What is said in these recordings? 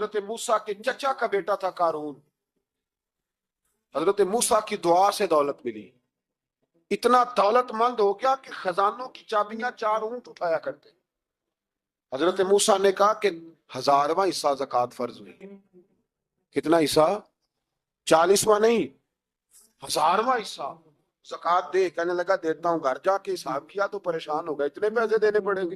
حضرت موسیٰ کے چچا کا بیٹا تھا قارون. حضرت موسیٰ کی دعا سے دولت ملی. اتنا دولت مند ہو گیا کہ خزانوں کی چابیاں 4 اونٹ اٹھایا کرتے. حضرت موسیٰ نے کہا کہ 1000واں حصہ زکوٰۃ فرض ہوئی. کتنا حصہ؟ 40واں نہیں، 1000واں حصہ زکوٰۃ دے. کہنے لگا دیتا ہوں. گھر جا کے حساب کیا تو پریشان ہو گئے، اتنے پیسے دینے پڑیں گے.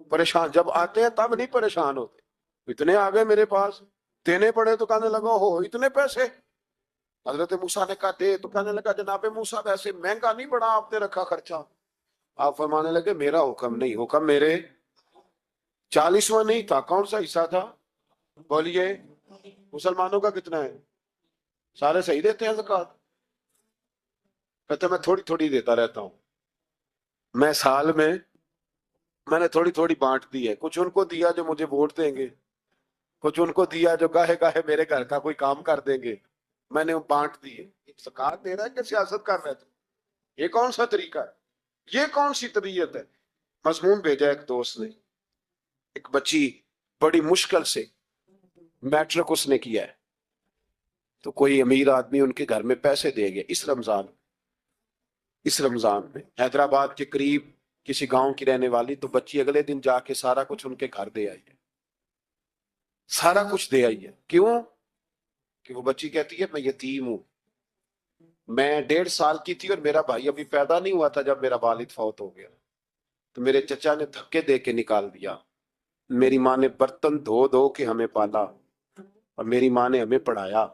پریشان جب آتے ہیں تب نہیں پریشان ہوتے، اتنے آ گئے میرے پاس دینے پڑے تو کہنے لگا ہو اتنے پیسے. حضرت موسیٰ نے کہا دے، تو کہنے لگا جناب موسیٰ ویسے مہنگا نہیں بڑا آپ نے رکھا خرچہ. آپ فرمانے لگے میرا حکم نہیں، حکم میرے 40واں نہیں تھا. کون سا حصہ تھا بولیے؟ مسلمانوں کا کتنا ہے؟ سارے صحیح دیتے ہیں زکوٰۃ؟ کہتے میں تھوڑی تھوڑی دیتا رہتا ہوں. میں سال میں نے تھوڑی تھوڑی بانٹ دی ہے. کچھ ان کو دیا جو مجھے ووٹ دیں گے، کچھ ان کو دیا جو گاہے گاہے میرے گھر کا کوئی کام کر دیں گے. میں نے بانٹ دی ہے. زکوٰۃ دے رہا ہے کہ سیاست کر رہے تھے؟ یہ کون سا طریقہ ہے؟ یہ کون سی طبیعت ہے؟ مضمون بھیجا ایک دوست نے، ایک بچی بڑی مشکل سے میٹرک اس نے کیا ہے، تو کوئی امیر آدمی ان کے گھر میں پیسے دے گیا اس رمضان میں. حیدرآباد کے قریب کسی گاؤں کی رہنے والی، تو بچی اگلے دن جا کے سارا کچھ ان کے گھر دے آئی ہے. سارا کچھ دے آئی ہے. کیوں؟ کہ وہ بچی کہتی ہے میں یتیم ہوں. میں 1.5 سال کی تھی اور میرا بھائی ابھی پیدا نہیں ہوا تھا جب میرا والد فوت ہو گیا. تو میرے چچا نے دھکے دے کے نکال دیا. میری ماں نے برتن دھو دھو کے ہمیں پالا اور میری ماں نے ہمیں پڑھایا،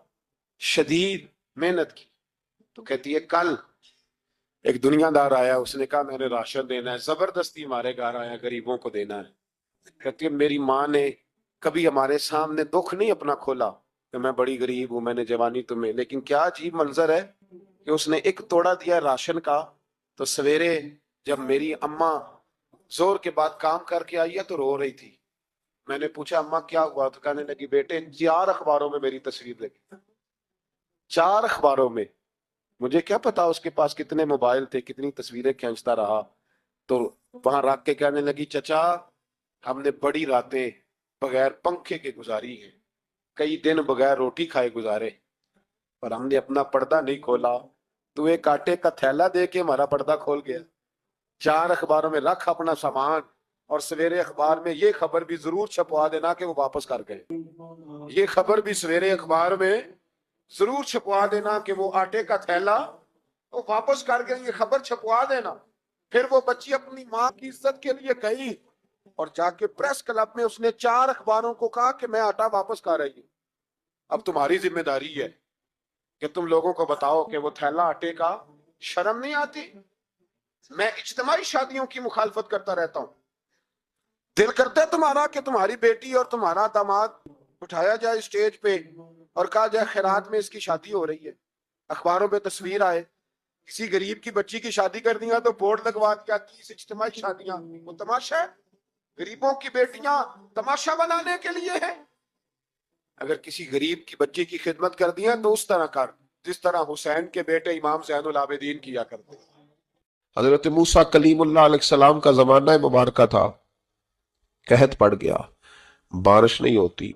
شدید محنت کی. تو کہتی ہے کل ایک دنیا دار آیا، اس نے کہا میں نے راشن دینا ہے، زبردستی ہمارے گھر آیا، غریبوں کو دینا ہے. کہتی ہے میری ماں نے کبھی ہمارے سامنے دکھ نہیں اپنا کھولا کہ میں بڑی غریب ہوں، میں نے جوانی تمہیں. لیکن کیا عجیب منظر ہے کہ اس نے ایک توڑا دیا راشن کا. تو سویرے جب میری اماں زور کے بعد کام کر کے آئی ہے تو رو رہی تھی. میں نے پوچھا اماں کیا ہوا؟ تو کہنے لگی بیٹے 4 اخباروں میں میری تصویر لگی، 4 اخباروں میں. مجھے کیا پتا اس کے پاس کتنے موبائل تھے، کتنی تصویریں کھینچتا رہا. تو وہاں رکھ کے کہنے لگی چچا ہم نے بڑی راتیں بغیر پنکھے کے گزاری ہیں، کئی دن بغیر روٹی کھائے گزارے، پر ہم نے اپنا پردہ نہیں کھولا. تو ایک آٹے کا تھیلا دے کے ہمارا پردہ کھول گیا. 4 اخباروں میں رکھ اپنا سامان، اور سویرے اخبار میں یہ خبر بھی ضرور چھپوا دینا کہ وہ واپس کر گئے. یہ خبر بھی سویرے اخبار میں ضرور چھپوا دینا کہ وہ آٹے کا تھیلا وہ واپس کر گئے. یہ خبر چھپوا دینا. پھر وہ بچی اپنی ماں کی عزت کے لیے گئی اور جا کے پریس کلب میں اس نے 4 اخباروں کو کہا کہ میں آٹا واپس کر رہی ہوں. اب تمہاری ذمہ داری ہے کہ تم لوگوں کو بتاؤ کہ وہ تھیلا آٹے کا. شرم نہیں آتی؟ میں اجتماعی شادیوں کی مخالفت کرتا رہتا ہوں. دل کرتا ہے تمہارا کہ تمہاری بیٹی اور تمہارا داماد اٹھایا جائے اسٹیج پہ اور کہا جائے خیرات میں اس کی شادی ہو رہی ہے، اخباروں پہ تصویر آئے. کسی غریب کی بچی کی شادی کر دیا تو بورڈ لگوا دیا 30 اجتماعی شادیاں. وہ تماشا ہے؟ غریبوں کی بیٹیاں تماشا بنانے کے لیے ہیں. اگر کسی غریب کی بچی کی خدمت کر دیا تو اس طرح کر جس طرح حسین کے بیٹے امام زین العابدین کیا کرتے. حضرت موسیٰ کلیم اللہ علیہ السلام کا زمانہ مبارکہ تھا. قحط پڑ گیا، بارش نہیں ہوتی.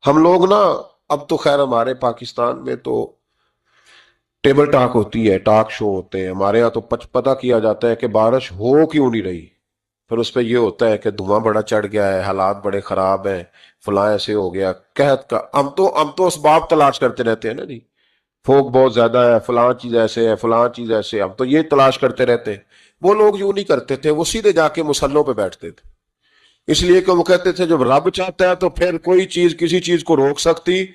ہم لوگ نا اب تو خیر ہمارے پاکستان میں تو ٹیبل ٹاک ہوتی ہے، ٹاک شو ہوتے ہیں. ہمارے ہاں تو پتہ کیا جاتا ہے کہ بارش ہو کیوں نہیں رہی. پھر اس پہ یہ ہوتا ہے کہ دھواں بڑا چڑھ گیا ہے، حالات بڑے خراب ہیں، فلاں ایسے ہو گیا قحط کا. ہم تو اسباب تلاش کرتے رہتے ہیں نا جی، فوق بہت زیادہ ہے، فلاں چیز ایسے ہے، فلاں چیز ایسے. ہم تو یہ تلاش کرتے رہتے ہیں. وہ لوگ یوں نہیں کرتے تھے، وہ سیدھے جا کے مصلوں پہ بیٹھتے تھے. اس لیے کہ وہ کہتے تھے جب رب چاہتا ہے تو پھر کوئی چیز کسی چیز کو روک سکتی.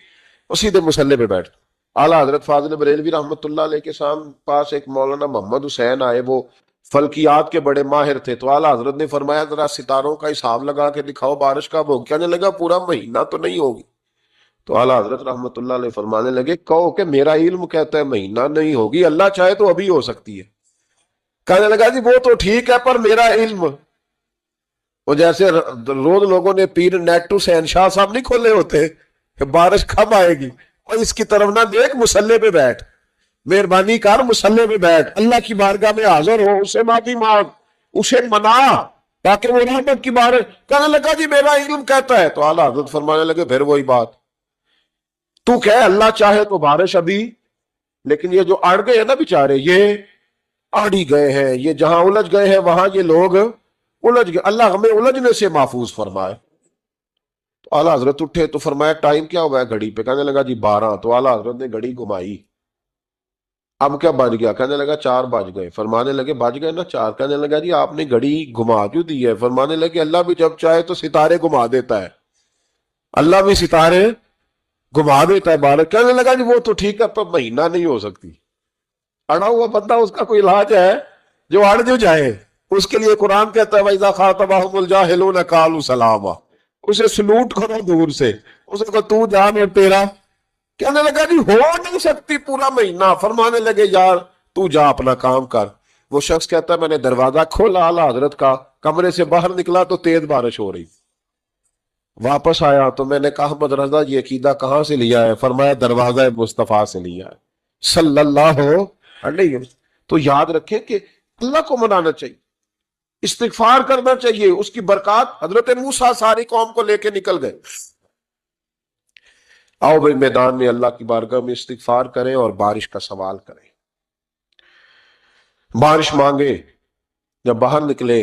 وہ سیدھے مصلے پہ بیٹھتے. اعلیٰ حضرت فاضل بریلوی رحمۃ اللہ علیہ کے پاس ایک مولانا محمد حسین آئے، وہ فلکیات کے بڑے ماہر تھے. تو اعلیٰ حضرت نے فرمایا ذرا ستاروں کا حساب لگا کے دکھاؤ بارش کب ہوگی. کہنے لگا پورا مہینہ تو نہیں ہوگی. تو اعلیٰ حضرت رحمۃ اللہ علیہ فرمانے لگے کہو کہ میرا علم کہتا ہے مہینہ نہیں ہوگی، اللہ چاہے تو ابھی ہو سکتی ہے. کہنے لگا جی وہ تو ٹھیک ہے پر میرا علم. وہ جیسے روز لوگوں نے پیر نیٹ ٹو سین شاہ صاحب نہیں کھولے ہوتے کہ بارش کب آئے گی، اور اس کی طرف نہ دیکھ، مصلے پہ بیٹھ، مہربانی کر مصلے پہ بیٹھ، اللہ کی بارگاہ میں حاضر ہو، اسے معافی مانگ، اسے منا. تاکہ وہ رحمت کی بارش. کہنے لگا جی میرا علم کہتا ہے. تو اعلیٰ حضرت فرمانے لگے پھر وہی بات, تو کہ اللہ چاہے تو بارش ابھی, لیکن یہ جو اڑ گئے ہیں نا بیچارے, یہ اڑ ہی گئے ہیں, یہ جہاں الجھ گئے ہیں وہاں یہ لوگ الجھ گئے. اللہ ہمیں الجھنے سے محفوظ فرمائے. تو اعلیٰ حضرت اٹھے تو فرمایا ٹائم کیا ہوا ہے گھڑی پہ؟ کہنے لگا جی 12. تو اعلیٰ حضرت نے گھڑی گھمائی, اب کیا بج گیا؟ کہنے لگا 4 بج گئے. فرمانے لگے بج گئے نا 4. کہنے لگا جی آپ نے گھڑی گھما کیوں دی ہے؟ فرمانے لگے اللہ بھی جب چاہے تو ستارے گھما دیتا ہے, اللہ بھی ستارے گھما دیتا ہے بارش. کہنے لگا جی وہ تو ٹھیک ہے پر مہینہ نہیں ہو سکتی. اڑا ہوا بندہ, اس کا کوئی علاج ہے جو اڑ جو جائے؟ اس کے لیے قرآن کہتا ہے وَإِذَا خَاطَبَهُمُ الْجَاهِلُونَ قَالُوا سَلَامًا. اسے سلوٹ کرو دور سے, اسے کو تو جان اور تیرا. کہنے لگا جی ہو نہیں سکتی پورا مہینہ. فرمانے لگے یار تو جا اپنا کام کر. وہ شخص کہتا ہے میں نے دروازہ کھولا اعلیٰ حضرت کا, کمرے سے باہر نکلا تو تیز بارش ہو رہی. واپس آیا تو میں نے کہا احمد رضا یہ عقیدہ کہاں سے لیا ہے؟ فرمایا دروازہ مصطفیٰ سے لیا ہے صلی اللہ علیہ وسلم. تو یاد رکھیں کہ اللہ کو منانا چاہیے, استغفار کرنا چاہیے, اس کی برکات. حضرت موسیٰ ساری قوم کو لے کے نکل گئے. آؤ بھائی میدان میں اللہ کی بارگاہ میں استغفار کریں اور بارش کا سوال کریں, بارش مانگے. جب باہر نکلے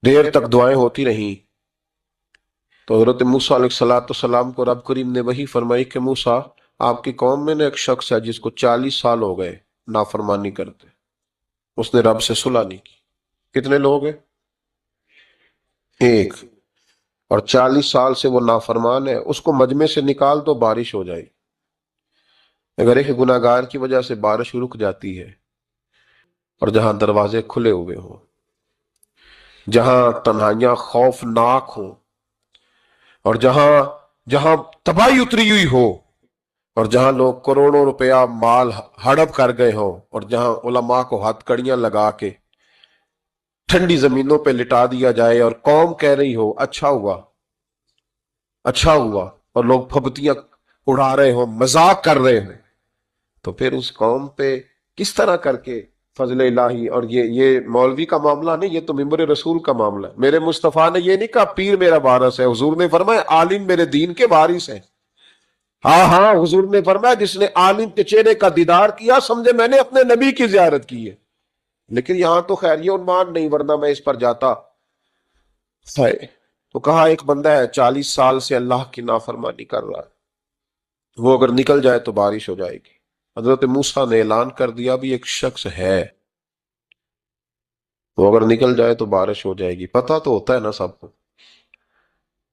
دیر تک دعائیں ہوتی رہیں تو حضرت موسیٰ علیہ السلام کو رب کریم نے وحی فرمائی کہ موسیٰ آپ کی قوم میں نے ایک شخص ہے جس کو 40 سال ہو گئے نافرمانی کرتے, اس نے رب سے صلح نہیں کی. کتنے لوگ ہیں؟ ایک. اور 40 سال سے وہ نافرمان ہے, اس کو مجمع سے نکال تو بارش ہو جائے. اگر ایک گناہگار کی وجہ سے بارش رک جاتی ہے اور جہاں دروازے کھلے ہوئے ہوں, جہاں تنہائیاں خوفناک ہوں, اور جہاں تباہی اتری ہوئی ہو, اور جہاں لوگ کروڑوں روپیہ مال ہڑپ کر گئے ہوں, اور جہاں علماء کو ہتھ کڑیاں لگا کے ٹھنڈی زمینوں پہ لٹا دیا جائے اور قوم کہہ رہی ہو اچھا ہوا اچھا ہوا, اور لوگ پھبتیاں اڑا رہے ہوں, مذاق کر رہے ہیں, تو پھر اس قوم پہ کس طرح کر کے فضل الہی. اور یہ مولوی کا معاملہ نہیں, یہ تو ممبر رسول کا معاملہ ہے. میرے مصطفیٰ نے یہ نہیں کہا پیر میرا وارث ہے, حضور نے فرمایا عالم میرے دین کے وارث ہیں. ہاں حضور نے فرمایا جس نے عالم کے چہرے کا دیدار کیا سمجھے میں نے اپنے نبی کی زیارت کی ہے. لیکن یہاں تو خیر یہ عنوان نہیں, ورنہ میں اس پر جاتا. تو کہا ایک بندہ ہے 40 سال سے اللہ کی نافرمانی کر رہا ہے, وہ اگر نکل جائے تو بارش ہو جائے گی. حضرت موسیٰ نے اعلان کر دیا بھی ایک شخص ہے, وہ اگر نکل جائے تو بارش ہو جائے گی. پتہ تو ہوتا ہے نا سب کو,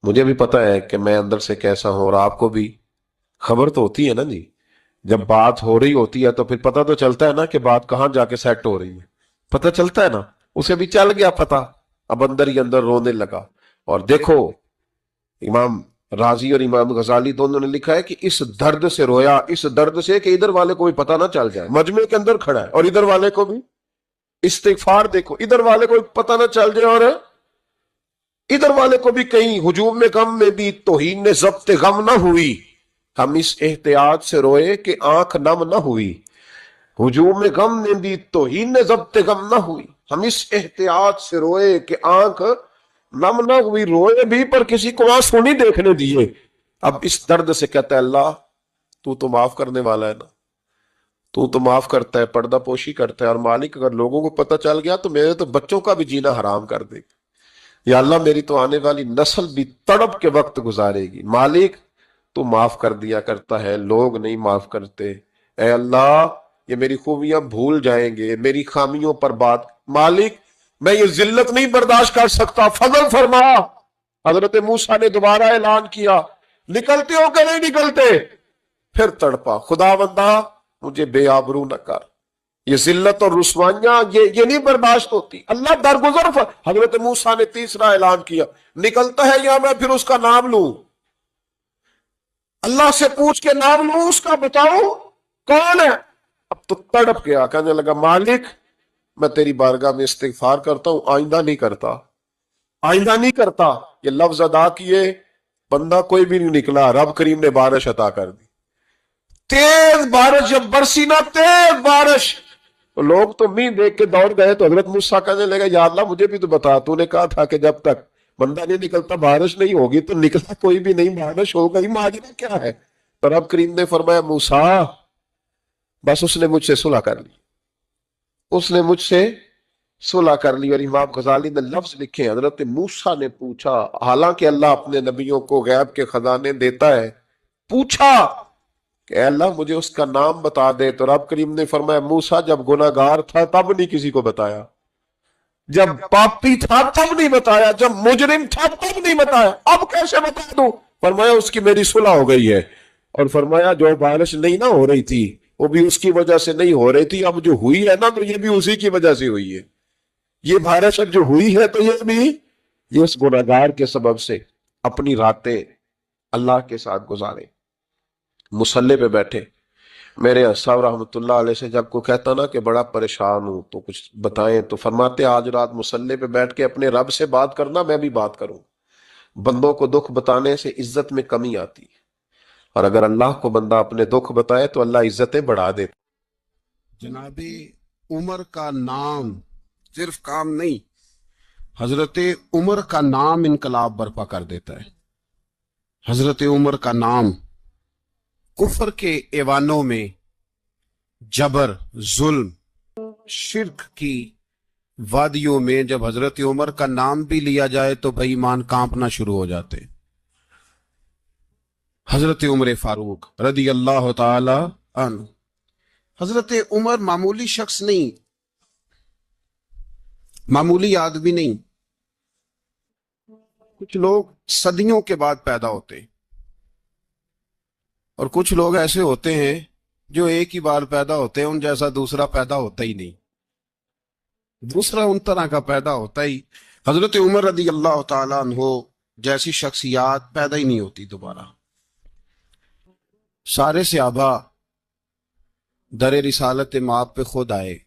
مجھے بھی پتہ ہے کہ میں اندر سے کیسا ہوں, اور آپ کو بھی خبر تو ہوتی ہے نا جی. جب بات ہو رہی ہوتی ہے تو پھر پتہ تو چلتا ہے نا کہ بات کہاں جا کے سیٹ ہو رہی ہے, پتہ چلتا ہے نا. اسے بھی چل گیا پتہ, اب اندر ہی اندر رونے لگا. اور دیکھو امام رازی اور امام غزالی دونوں نے لکھا ہے کہ اس درد سے رویا, اس درد سے کہ ادھر والے کو بھی پتہ نہ چل جائے, مجمع کے اندر کھڑا ہے, اور ادھر والے کو بھی استغفار دیکھو, ادھر والے کو بھی پتہ نہ چل جائے, اور ادھر والے کو بھی کہیں ہجوم میں غم میں بھی توہین نے ضبط غم نہ ہوئی. ہم اس احتیاط سے روئے کہ آنکھ نم نہ ہوئی, ہجوم میں غم میں بھی توہین نے ضبط غم نہ ہوئی. ہم اس احتیاط سے روئے کہ آنکھ نم نہ ہوئی, روئے بھی پر کسی کو آنسو نہیں دیکھنے دیے. اب اس درد سے کہتا ہے اللہ تو معاف کرنے والا ہے نا, تو معاف کرتا ہے, پردہ پوشی کرتا ہے, اور مالک اگر لوگوں کو پتہ چل گیا تو میرے تو بچوں کا بھی جینا حرام کر دے گا. یا اللہ میری تو آنے والی نسل بھی تڑپ کے وقت گزارے گی. مالک تو معاف کر دیا کرتا ہے, لوگ نہیں معاف کرتے. اے اللہ یہ میری خوبیاں بھول جائیں گے, میری خامیوں پر بات. مالک میں یہ ذلت نہیں برداشت کر سکتا, فضل فرما. حضرت موسیٰ نے دوبارہ اعلان کیا, نکلتے ہو کہ نہیں نکلتے؟ پھر تڑپا, خدا بندہ مجھے بے آبرو نہ کر, یہ ذلت اور رسوائیاں یہ نہیں برداشت ہوتی. اللہ درگزر. حضرت موسیٰ نے تیسرا اعلان کیا, نکلتا ہے یا میں پھر اس کا نام لوں؟ اللہ سے پوچھ کے نام لوں اس کا, بتاؤ کون ہے؟ اب تو تڑپ گیا, کہنے لگا مالک میں تیری بارگاہ میں استغفار کرتا ہوں, آئندہ نہیں کرتا, آئندہ نہیں کرتا. یہ لفظ ادا کیے, بندہ کوئی بھی نہیں نکلا. رب کریم نے بارش عطا کر دی, تیز بارش. جب برسی نا تیز بارش, لوگ تو می دیکھ کے دوڑ گئے تو حضرت موسیٰ کہنے لگا یا اللہ مجھے بھی تو بتا، تو نے کہا تھا کہ جب تک بندہ نہیں نکلتا بارش نہیں ہوگی، تو نکلا کوئی بھی نہیں، بارش ہو گئی، ماجرا کیا ہے؟ تو رب کریم نے فرمایا موسیٰ بس اس نے مجھ سے صلح کر لی، اس نے مجھ سے صلح کر لی۔ اور امام غزالی نے لفظ لکھے، حضرت موسیٰ نے پوچھا، حالانکہ اللہ اپنے نبیوں کو غیب کے خزانے دیتا ہے، پوچھا کہ اے اللہ مجھے اس کا نام بتا دے، تو رب کریم نے فرمایا موسیٰ جب گناہگار تھا تب نہیں کسی کو بتایا، جب پاپی تھا تب نہیں بتایا، جب مجرم تھا تب نہیں بتایا، اب کیسے بتا دوں؟ فرمایا اس کی میری صلح ہو گئی ہے، اور فرمایا جو بارش نہیں نہ ہو رہی تھی وہ بھی اس کی وجہ سے نہیں ہو رہی تھی، اب جو ہوئی ہے نا تو یہ بھی اسی کی وجہ سے ہوئی ہے، یہ بارش اب جو ہوئی ہے تو یہ بھی یہ اس گناہگار کے سبب سے۔ اپنی راتیں اللہ کے ساتھ گزارے، مصلی پہ بیٹھے۔ میرے صاحب رحمۃ اللہ علیہ سے جب کوئی کہتا نا کہ بڑا پریشان ہوں تو کچھ بتائیں، تو فرماتے آج رات مصلی پہ بیٹھ کے اپنے رب سے بات کرنا، میں بھی بات کروں۔ بندوں کو دکھ بتانے سے عزت میں کمی آتی ہے، اور اگر اللہ کو بندہ اپنے دکھ بتائے تو اللہ عزتیں بڑھا دیتا۔ جناب عمر کا نام صرف کام نہیں، حضرت عمر کا نام انقلاب برپا کر دیتا ہے۔ حضرت عمر کا نام کفر کے ایوانوں میں جبر، ظلم، شرک کی وادیوں میں جب حضرت عمر کا نام بھی لیا جائے تو بے ایمان کانپنا شروع ہو جاتے۔ حضرت عمر فاروق رضی اللہ تعالی عنہ، حضرت عمر معمولی شخص نہیں، معمولی آدمی نہیں۔ کچھ لوگ صدیوں کے بعد پیدا ہوتے ہیں، اور کچھ لوگ ایسے ہوتے ہیں جو ایک ہی بار پیدا ہوتے ہیں، ان جیسا دوسرا پیدا ہوتا ہی نہیں، دوسرا ان طرح کا پیدا ہوتا ہی۔ حضرت عمر رضی اللہ تعالیٰ عنہ جیسی شخصیات پیدا ہی نہیں ہوتی دوبارہ۔ سارے صحابہ در رسالت مآب پہ خود آئے۔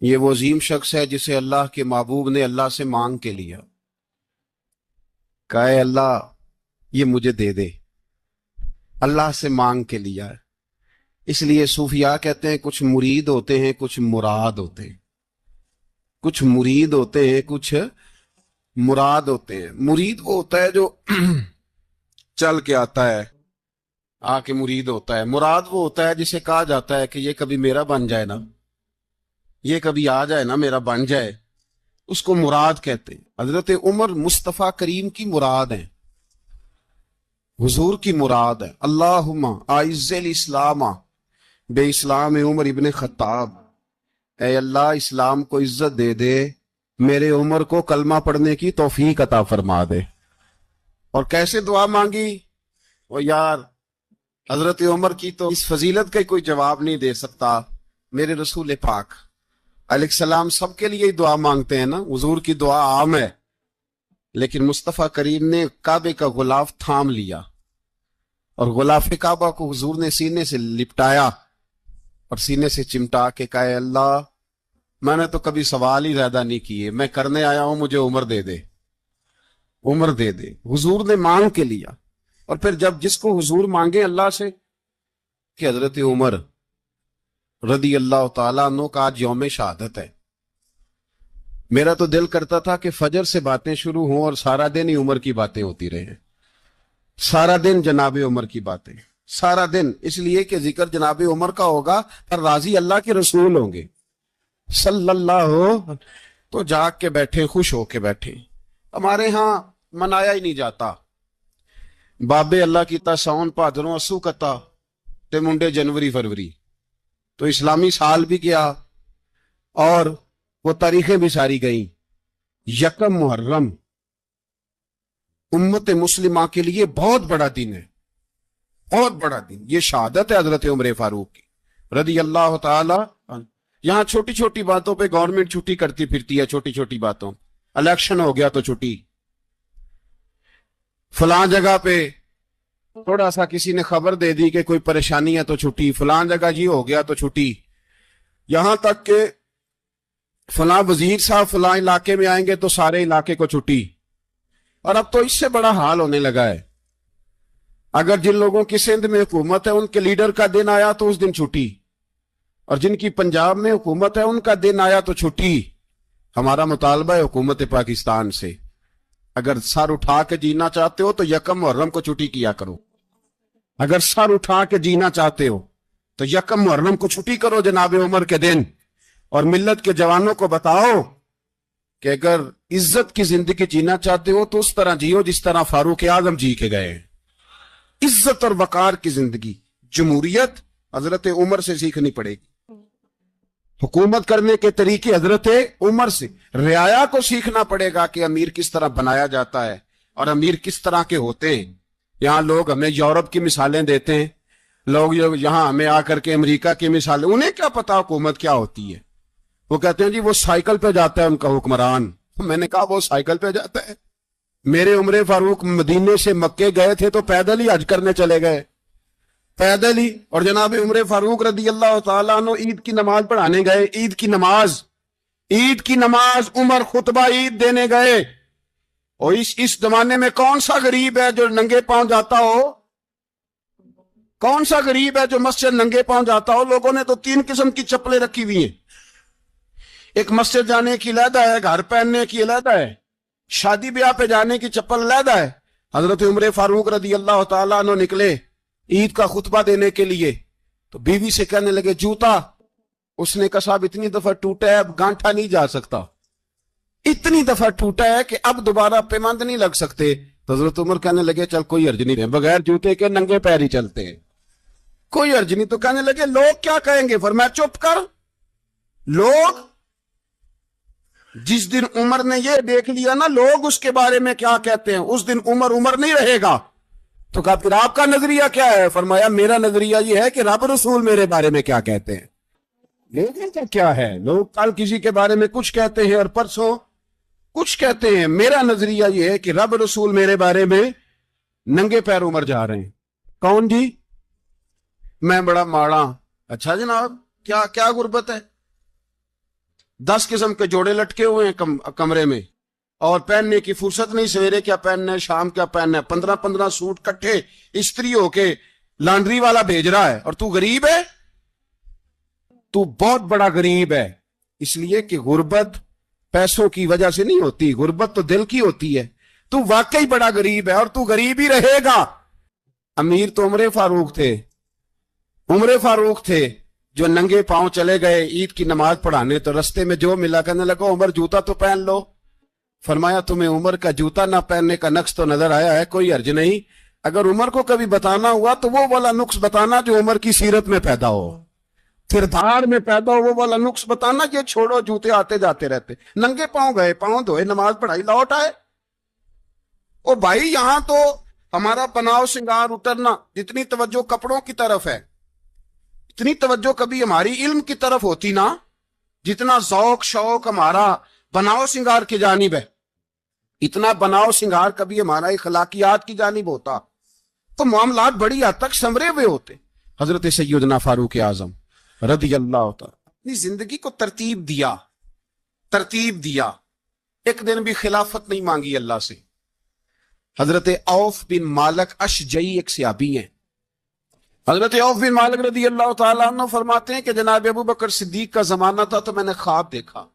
یہ وہ عظیم شخص ہے جسے اللہ کے محبوب نے اللہ سے مانگ کے لیا، کہا اے اللہ یہ مجھے دے دے، اللہ سے مانگ کے لیا ہے۔ اس لیے صوفیاء کہتے ہیں کچھ مرید ہوتے ہیں کچھ مراد ہوتے ہیں، کچھ مرید ہوتے ہیں کچھ مراد ہوتے ہیں۔ مرید وہ ہوتا ہے جو چل کے آتا ہے، آ کے مرید ہوتا ہے۔ مراد وہ ہوتا ہے جسے کہا جاتا ہے کہ یہ کبھی میرا بن جائے نا، یہ کبھی آ جائے نا، میرا بن جائے، اس کو مراد کہتے ہیں۔ حضرت عمر مصطفیٰ کریم کی مراد ہیں، حضور کی مراد ہے۔ اللہم اعز الاسلام بے اسلام عمر ابن خطاب، اے اللہ اسلام کو عزت دے دے، میرے عمر کو کلمہ پڑھنے کی توفیق عطا فرما دے۔ اور کیسے دعا مانگی؟ وہ یار حضرت عمر کی تو اس فضیلت کا کوئی جواب نہیں دے سکتا۔ میرے رسول پاک علیہ السلام سب کے لیے دعا مانگتے ہیں نا، حضور کی دعا عام ہے، لیکن مصطفیٰ کریم نے کعبے کا غلاف تھام لیا، اور غلاف کعبہ کو حضور نے سینے سے لپٹایا اور سینے سے چمٹا کے کہا اے اللہ میں نے تو کبھی سوال ہی زیادہ نہیں کیے، میں کرنے آیا ہوں، مجھے عمر دے دے، عمر دے دے۔ حضور نے مانگ کے لیا۔ اور پھر جب جس کو حضور مانگے اللہ سے، کہ حضرت عمر رضی اللہ تعالیٰ عنہ کا آج یوم شہادت ہے، میرا تو دل کرتا تھا کہ فجر سے باتیں شروع ہوں اور سارا دن ہی عمر کی باتیں ہوتی رہیں، سارا دن جناب عمر کی باتیں، سارا دن، اس لیے کہ ذکر جناب عمر کا ہوگا اور راضی اللہ کے رسول ہوں گے صلی اللہ، تو جاگ کے بیٹھے، خوش ہو کے بیٹھے۔ ہمارے ہاں منایا ہی نہیں جاتا، بابے اللہ کیتا ساؤن بھادروں اسو کتا تے منڈے جنوری فروری، تو اسلامی سال بھی گیا اور وہ تاریخیں بھی ساری گئیں۔ یکم محرم امت مسلمہ کے لیے بہت بڑا دن ہے، بہت بڑا دن، یہ شہادت ہے حضرت عمر فاروق کی رضی اللہ تعالی عنہ۔ یہاں چھوٹی چھوٹی باتوں پہ گورنمنٹ چھٹی کرتی پھرتی ہے، چھوٹی چھوٹی باتوں، الیکشن ہو گیا تو چھٹی، فلاں جگہ پہ تھوڑا سا کسی نے خبر دے دی کہ کوئی پریشانی ہے تو چھٹی، فلاں جگہ یہ ہو گیا تو چھٹی، یہاں تک کہ فلاں وزیر صاحب فلاں علاقے میں آئیں گے تو سارے علاقے کو چھٹی۔ اور اب تو اس سے بڑا حال ہونے لگا ہے، اگر جن لوگوں کی سندھ میں حکومت ہے ان کے لیڈر کا دن آیا تو اس دن چھٹی، اور جن کی پنجاب میں حکومت ہے ان کا دن آیا تو چھٹی. ہمارا مطالبہ ہے حکومت پاکستان سے، اگر سر اٹھا کے جینا چاہتے ہو تو یکم محرم کو چھٹی کیا کرو. اگر سر اٹھا کے جینا چاہتے ہو تو یکم محرم کو چھٹی کرو جناب عمر کے دن، اور ملت کے جوانوں کو بتاؤ کہ اگر عزت کی زندگی جینا چاہتے ہو تو اس طرح جیو جس طرح فاروق اعظم جی کے گئے. عزت اور وقار کی زندگی، جمہوریت حضرت عمر سے سیکھنی پڑے گی. حکومت کرنے کے طریقے حضرت عمر سے. رعایا کو سیکھنا پڑے گا کہ امیر کس طرح بنایا جاتا ہے اور امیر کس طرح کے ہوتے ہیں. یہاں لوگ ہمیں یورپ کی مثالیں دیتے ہیں، لوگ یہاں ہمیں آ کر کے امریکہ کی مثالیں، انہیں کیا پتا حکومت کیا ہوتی ہے. وہ کہتے ہیں جی وہ سائیکل پہ جاتا ہے ان کا حکمران. میں نے کہا وہ سائیکل پہ جاتا ہے؟ میرے عمر فاروق مدینے سے مکے گئے تھے تو پیدل ہی حج کرنے چلے گئے، پیدل ہی. اور جناب عمر فاروق رضی اللہ تعالیٰ عنہ عید کی نماز پڑھانے گئے. عید کی نماز عمر خطبہ عید دینے گئے. اور اس زمانے میں کون سا غریب ہے جو ننگے پاؤں جاتا ہو؟ کون سا غریب ہے جو مسجد ننگے پاؤں جاتا ہو؟ لوگوں نے تو 3 قسم کی چپلیں رکھی ہوئی ہیں. ایک مسجد جانے کی علیحدہ ہے، گھر پہننے کی علیحدہ ہے، شادی بیاہ پہ جانے کی چپل علیحدہ ہے. حضرت عمر فاروق رضی اللہ تعالیٰ عنہ نکلے عید کا خطبہ دینے کے لیے تو بیوی سے کہنے لگے جوتا. اس نے کہا صاحب اتنی دفعہ ٹوٹا ہے اب گانٹھا نہیں جا سکتا، اتنی دفعہ ٹوٹا ہے کہ اب دوبارہ پیماند نہیں لگ سکتے. تو حضرت عمر کہنے لگے چل کوئی حرج نہیں ہے، بغیر جوتے کے ننگے پیر ہی چلتے ہیں، کوئی حرج نہیں. تو کہنے لگے لوگ کیا کہیں گے؟ فرمایا چپ کر. لوگ جس دن عمر نے یہ دیکھ لیا نا لوگ اس کے بارے میں کیا کہتے ہیں، اس دن عمر نہیں رہے گا. تو کہا پھر آپ کا نظریہ کیا ہے؟ فرمایا میرا نظریہ یہ ہے کہ رب رسول میرے بارے میں کیا کہتے ہیں. لیکن کیا ہے، لوگ کل کسی کے بارے میں کچھ کہتے ہیں اور پرسوں کچھ کہتے ہیں. میرا نظریہ یہ ہے کہ رب رسول میرے بارے میں ننگے پیر عمر جا رہے ہیں. کون جی؟ میں بڑا ماڑا. اچھا جناب کیا غربت ہے؟ 10 قسم کے جوڑے لٹکے ہوئے ہیں کمرے میں اور پہننے کی فرصت نہیں. سویرے کیا پہننا ہے، شام کیا پہننا ہے، 15 سوٹ کٹھے استری ہو کے لانڈری والا بھیج رہا ہے. اور تو غریب ہے، تو بہت بڑا غریب ہے. اس لیے کہ غربت پیسوں کی وجہ سے نہیں ہوتی، غربت تو دل کی ہوتی ہے. تو واقعی بڑا غریب ہے اور تو غریب ہی رہے گا. امیر تو عمر فاروق تھے جو ننگے پاؤں چلے گئے عید کی نماز پڑھانے. تو رستے میں جو ملا کہنے لگا عمر جوتا تو پہن لو. فرمایا تمہیں عمر کا جوتا نہ پہننے کا نقص تو نظر آیا ہے، کوئی حرج نہیں. اگر عمر کو کبھی بتانا ہوا تو وہ والا نقص بتانا جو عمر کی سیرت میں پیدا ہو، کردار میں پیدا ہو، وہ والا نقص بتانا. یہ چھوڑو جوتے آتے جاتے رہتے. ننگے پاؤں گئے، پاؤں دھوئے، نماز پڑھائی، لوٹ آئے. او بھائی یہاں تو ہمارا بناؤ سنگار اترنا، جتنی توجہ کپڑوں کی طرف ہے اتنی توجہ کبھی ہماری علم کی طرف ہوتی نا، جتنا ذوق شوق ہمارا بناؤ سنگار کی جانب ہے، اتنا بناؤ سنگار کبھی ہمارا اخلاقیات کی جانب ہوتا تو معاملات بڑی حد تک سنورے ہوئے ہوتے. حضرت سیدنا فاروق اعظم رضی اللہ تعالی اپنی زندگی کو ترتیب دیا. ایک دن بھی خلافت نہیں مانگی اللہ سے. حضرت عوف بن مالک اشجعی ایک صحابی ہیں. حضرت عوف بن مالک رضی اللہ تعالیٰ عنہ فرماتے ہیں کہ جناب ابو بکر صدیق کا زمانہ تھا تو میں نے خواب دیکھا.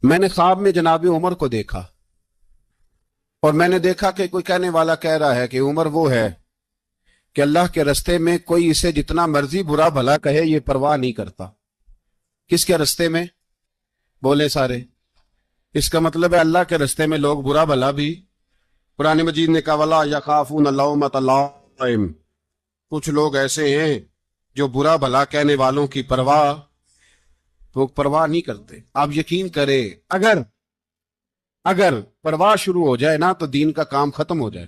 میں نے خواب میں جناب عمر کو دیکھا اور میں نے دیکھا کہ کوئی کہنے والا کہہ رہا ہے کہ عمر وہ ہے کہ اللہ کے رستے میں کوئی اسے جتنا مرضی برا بھلا کہے یہ پرواہ نہیں کرتا. کس کے رستے میں؟ بولے سارے. اس کا مطلب ہے اللہ کے رستے میں لوگ برا بھلا بھی. قرآن مجید نے کہا وَلَا يَخَافُونَ لَوْمَةَ لَائِمٍ. کچھ لوگ ایسے ہیں جو برا بھلا کہنے والوں کی پرواہ نہیں کرتے. آپ یقین کریں اگر پرواہ شروع ہو جائے نا تو دین کا کام ختم ہو جائے.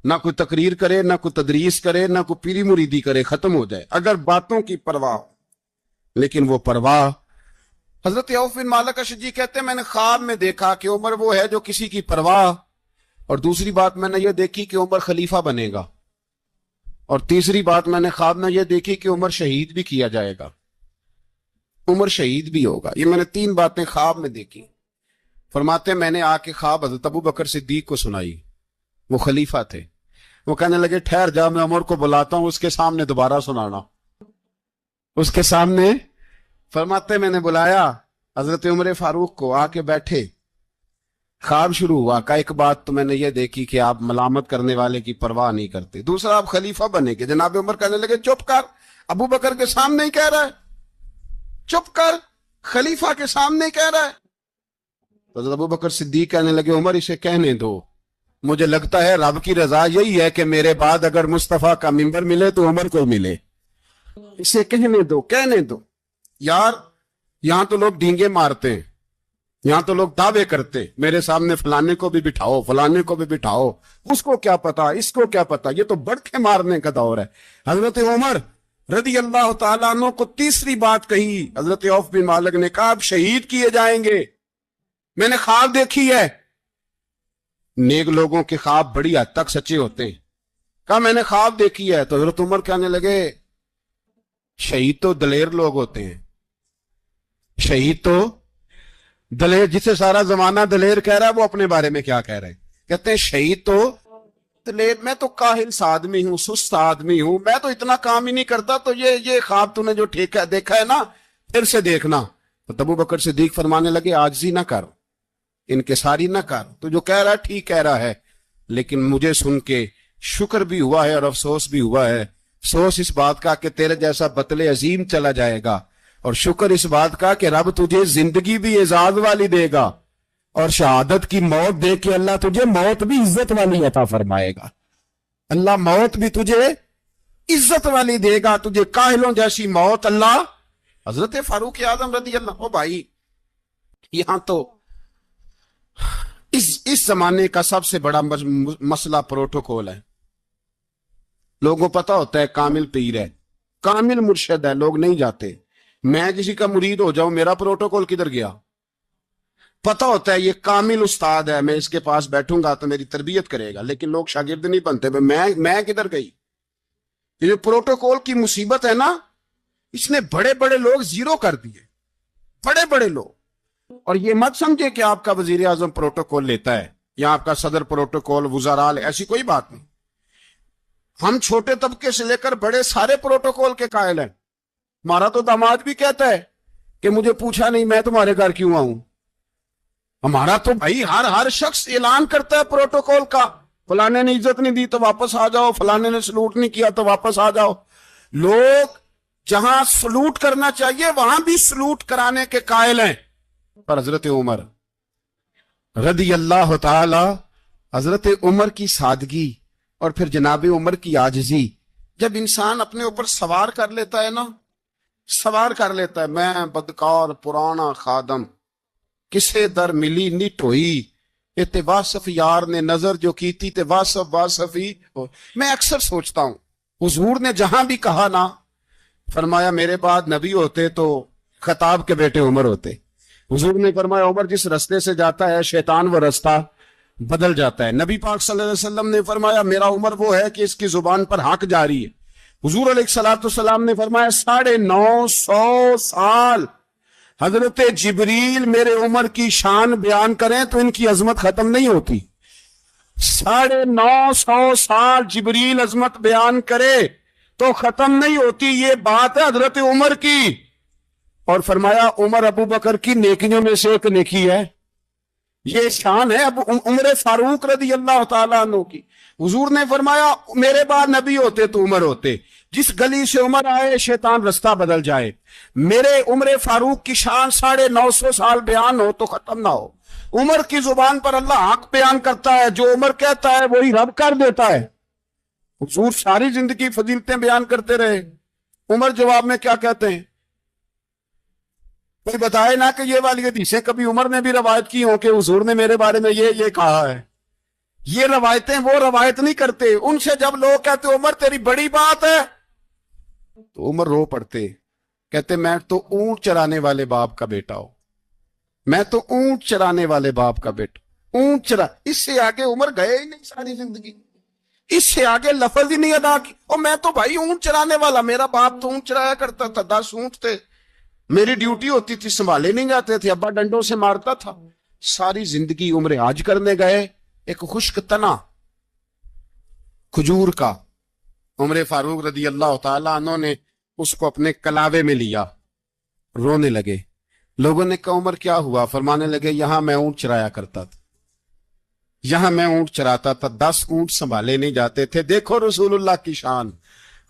نہ کوئی تقریر کرے، نہ کوئی تدریس کرے، نہ کوئی پیری مریدی کرے، ختم ہو جائے اگر باتوں کی پرواہ. لیکن وہ پرواہ، حضرت عوف بن مالک اشجعی کہتے ہیں میں نے خواب میں دیکھا کہ عمر وہ ہے جو کسی کی پرواہ، اور دوسری بات میں نے یہ دیکھی کہ عمر خلیفہ بنے گا، اور تیسری بات میں نے خواب میں یہ دیکھی کہ عمر شہید بھی کیا جائے گا، عمر شہید بھی ہوگا. یہ میں نے 3 باتیں خواب میں دیکھی. فرماتے ہیں میں نے آ کے خواب حضرت ابو بکر صدیق کو سنائی. وہ خلیفہ تھے. وہ کہنے لگے ٹھہر جا، میں عمر کو بلاتا ہوں، اس کے سامنے دوبارہ سنانا. اس کے سامنے فرماتے میں نے بلایا حضرت عمر فاروق کو، آ کے بیٹھے، خواب شروع ہوا کہ ایک بات تو میں نے یہ دیکھی کہ آپ ملامت کرنے والے کی پرواہ نہیں کرتے، دوسرا آپ خلیفہ بنے گے۔ جناب عمر کہنے لگے چپ کر، ابو بکر کے سامنے ہی کہہ رہا ہے، چپ کر، خلیفہ کے سامنے ہی کہہ رہا ہے۔ تو حضرت ابو بکر صدیق کہنے لگے عمر اسے کہنے دو، مجھے لگتا ہے رب کی رضا یہی ہے کہ میرے بعد اگر مصطفیٰ کا منبر ملے تو عمر کو ملے، اسے کہنے دو، کہنے دو۔ یار یہاں تو لوگ ڈینگے مارتے ہیں، یہاں تو لوگ دعوے کرتے میرے سامنے فلانے کو بھی بٹھاؤ، فلانے کو بھی بٹھاؤ، اس کو کیا پتا، اس کو کیا پتا، یہ تو بڑکے مارنے کا دور ہے۔ حضرت عمر رضی اللہ تعالیٰ عنہ کو تیسری بات کہی، حضرت عوف بن مالک نے کہا آپ شہید کیے جائیں گے، میں نے خواب دیکھی ہے۔ نیک لوگوں کے خواب بڑی حد تک سچے ہوتے ہیں، کہا میں نے خواب دیکھی ہے۔ تو حضرت عمر کہنے لگے شہید تو دلیر لوگ ہوتے ہیں، شہید تو دلیر، جسے سارا زمانہ دلیر کہہ رہا ہے وہ اپنے بارے میں کیا کہہ رہے ہیں، کہتے ہیں شہید تو دلیر، میں تو کاہل سا آدمی ہوں، سست آدمی ہوں، میں تو اتنا کام ہی نہیں کرتا، تو یہ خواب تو نے جو دیکھا ہے نا پھر سے دیکھنا۔ تو ابو بکر صدیق فرمانے لگے عاجزی نہ کر، انکساری نہ کر، تو جو کہہ رہا ہے ٹھیک کہہ رہا ہے، لیکن مجھے سن کے شکر بھی ہوا ہے اور افسوس بھی ہوا ہے۔ افسوس اس بات کا کہ تیرے جیسا بطل عظیم چلا جائے گا، اور شکر اس بات کا کہ رب تجھے زندگی بھی اعزاز والی دے گا، اور شہادت کی موت دے کے اللہ تجھے موت بھی عزت والی عطا فرمائے گا۔ اللہ موت بھی تجھے عزت والی دے گا، تجھے کاہلوں جیسی موت اللہ۔ حضرت فاروق اعظم رضی اللہ، او بھائی یہاں تو اس زمانے کا سب سے بڑا مسئلہ پروٹوکول ہے۔ لوگوں پتہ ہوتا ہے کامل پیر ہے، کامل مرشد ہے، لوگ نہیں جاتے۔ میں کسی کا مرید ہو جاؤں، میرا پروٹوکول کدھر گیا؟ پتہ ہوتا ہے یہ کامل استاد ہے، میں اس کے پاس بیٹھوں گا تو میری تربیت کرے گا، لیکن لوگ شاگرد نہیں بنتے، میں کدھر گئی؟ یہ جو پروٹوکول کی مصیبت ہے نا، اس نے بڑے بڑے لوگ زیرو کر دیے، بڑے بڑے لوگ۔ اور یہ مت سمجھے کہ آپ کا وزیر اعظم پروٹوکول لیتا ہے یا آپ کا صدر پروٹوکول، وزراء، ایسی کوئی بات نہیں۔ ہم چھوٹے طبقے سے لے کر بڑے سارے پروٹوکول کے قائل ہیں۔ ہمارا تو داماد بھی کہتا ہے کہ مجھے پوچھا نہیں میں تمہارے گھر کیوں آؤں۔ ہمارا تو بھائی ہر شخص اعلان کرتا ہے پروٹوکول کا، فلانے نے عزت نہیں دی تو واپس آ جاؤ، فلانے نے سلوٹ نہیں کیا تو واپس آ جاؤ۔ لوگ جہاں سلوٹ کرنا چاہیے وہاں بھی سلوٹ کرانے کے قائل ہیں۔ پر حضرت عمر رضی اللہ تعالی، حضرت عمر کی سادگی اور پھر جناب عمر کی عاجزی، جب انسان اپنے اوپر سوار کر لیتا ہے نا، سوار کر لیتا ہے، میں بدکار پرانا خادم، کسے در ملی نٹ ہوئی، تے واصف یار نے نظر جو کی تھی تے واصف ہی ہو۔ میں اکثر سوچتا ہوں حضور نے جہاں بھی کہا نا، فرمایا میرے بعد نبی ہوتے تو خطاب کے بیٹے عمر ہوتے۔ حضور نے فرمایا عمر جس رستے سے جاتا ہے شیطان وہ رستہ بدل جاتا ہے۔ نبی پاک صلی اللہ علیہ وسلم نے فرمایا میرا عمر وہ ہے کہ اس کی زبان پر حق جاری ہے۔ حضور علیہ السلام نے فرمایا 950 سال حضرت جبریل میرے عمر کی شان بیان کریں تو ان کی عظمت ختم نہیں ہوتی۔ 950 سال جبریل عظمت بیان کرے تو ختم نہیں ہوتی۔ یہ بات ہے حضرت عمر کی، اور فرمایا عمر ابو بکر کی نیکیوں میں سے ایک نیکی ہے۔ یہ شان ہے اب عمر فاروق رضی اللہ تعالیٰ عنہ کی۔ حضور نے فرمایا میرے بعد نبی ہوتے تو عمر ہوتے، جس گلی سے عمر آئے شیطان رستہ بدل جائے۔ میرے عمر فاروق کی شان 950 سال بیان ہو تو ختم نہ ہو۔ عمر کی زبان پر اللہ حق بیان کرتا ہے، جو عمر کہتا ہے وہی رب کر دیتا ہے۔ حضور ساری زندگی فضیلتیں بیان کرتے رہے، عمر جواب میں کیا کہتے ہیں؟ کوئی بتائے نا کہ یہ والی حدیثیں کبھی عمر نے بھی روایت کی ہوں کہ حضور نے میرے بارے میں یہ کہا ہے۔ یہ روایتیں وہ روایت نہیں کرتے، ان سے جب لوگ کہتے عمر تیری بڑی بات ہے تو عمر رو پڑتے، کہتے میں تو اونٹ چرانے والے باپ کا بیٹا ہوں، میں تو اونٹ چرانے والے باپ کا بیٹا، اونٹ چرا۔ اس سے آگے عمر گئے ہی نہیں ساری زندگی، اس سے آگے لفظ ہی نہیں ادا کی۔ اور میں تو بھائی اونٹ چرانے والا، میرا باپ تو اونٹ چرایا کرتا تھا، 10 اونٹ تھے، میری ڈیوٹی ہوتی تھی، سنبھالے نہیں جاتے تھے، ابا ڈنڈوں سے مارتا تھا۔ ساری زندگی عمر حج کرنے گئے، ایک خشک تنا کھجور کا عمر فاروق رضی اللہ تعالیٰ عنہ نے اس کو اپنے کلاوے میں لیا، رونے لگے۔ لوگوں نے کہا عمر کیا ہوا؟ فرمانے لگے یہاں میں اونٹ چرایا کرتا تھا، یہاں میں اونٹ چراتا تھا، 10 اونٹ سنبھالے نہیں جاتے تھے، دیکھو رسول اللہ کی شان،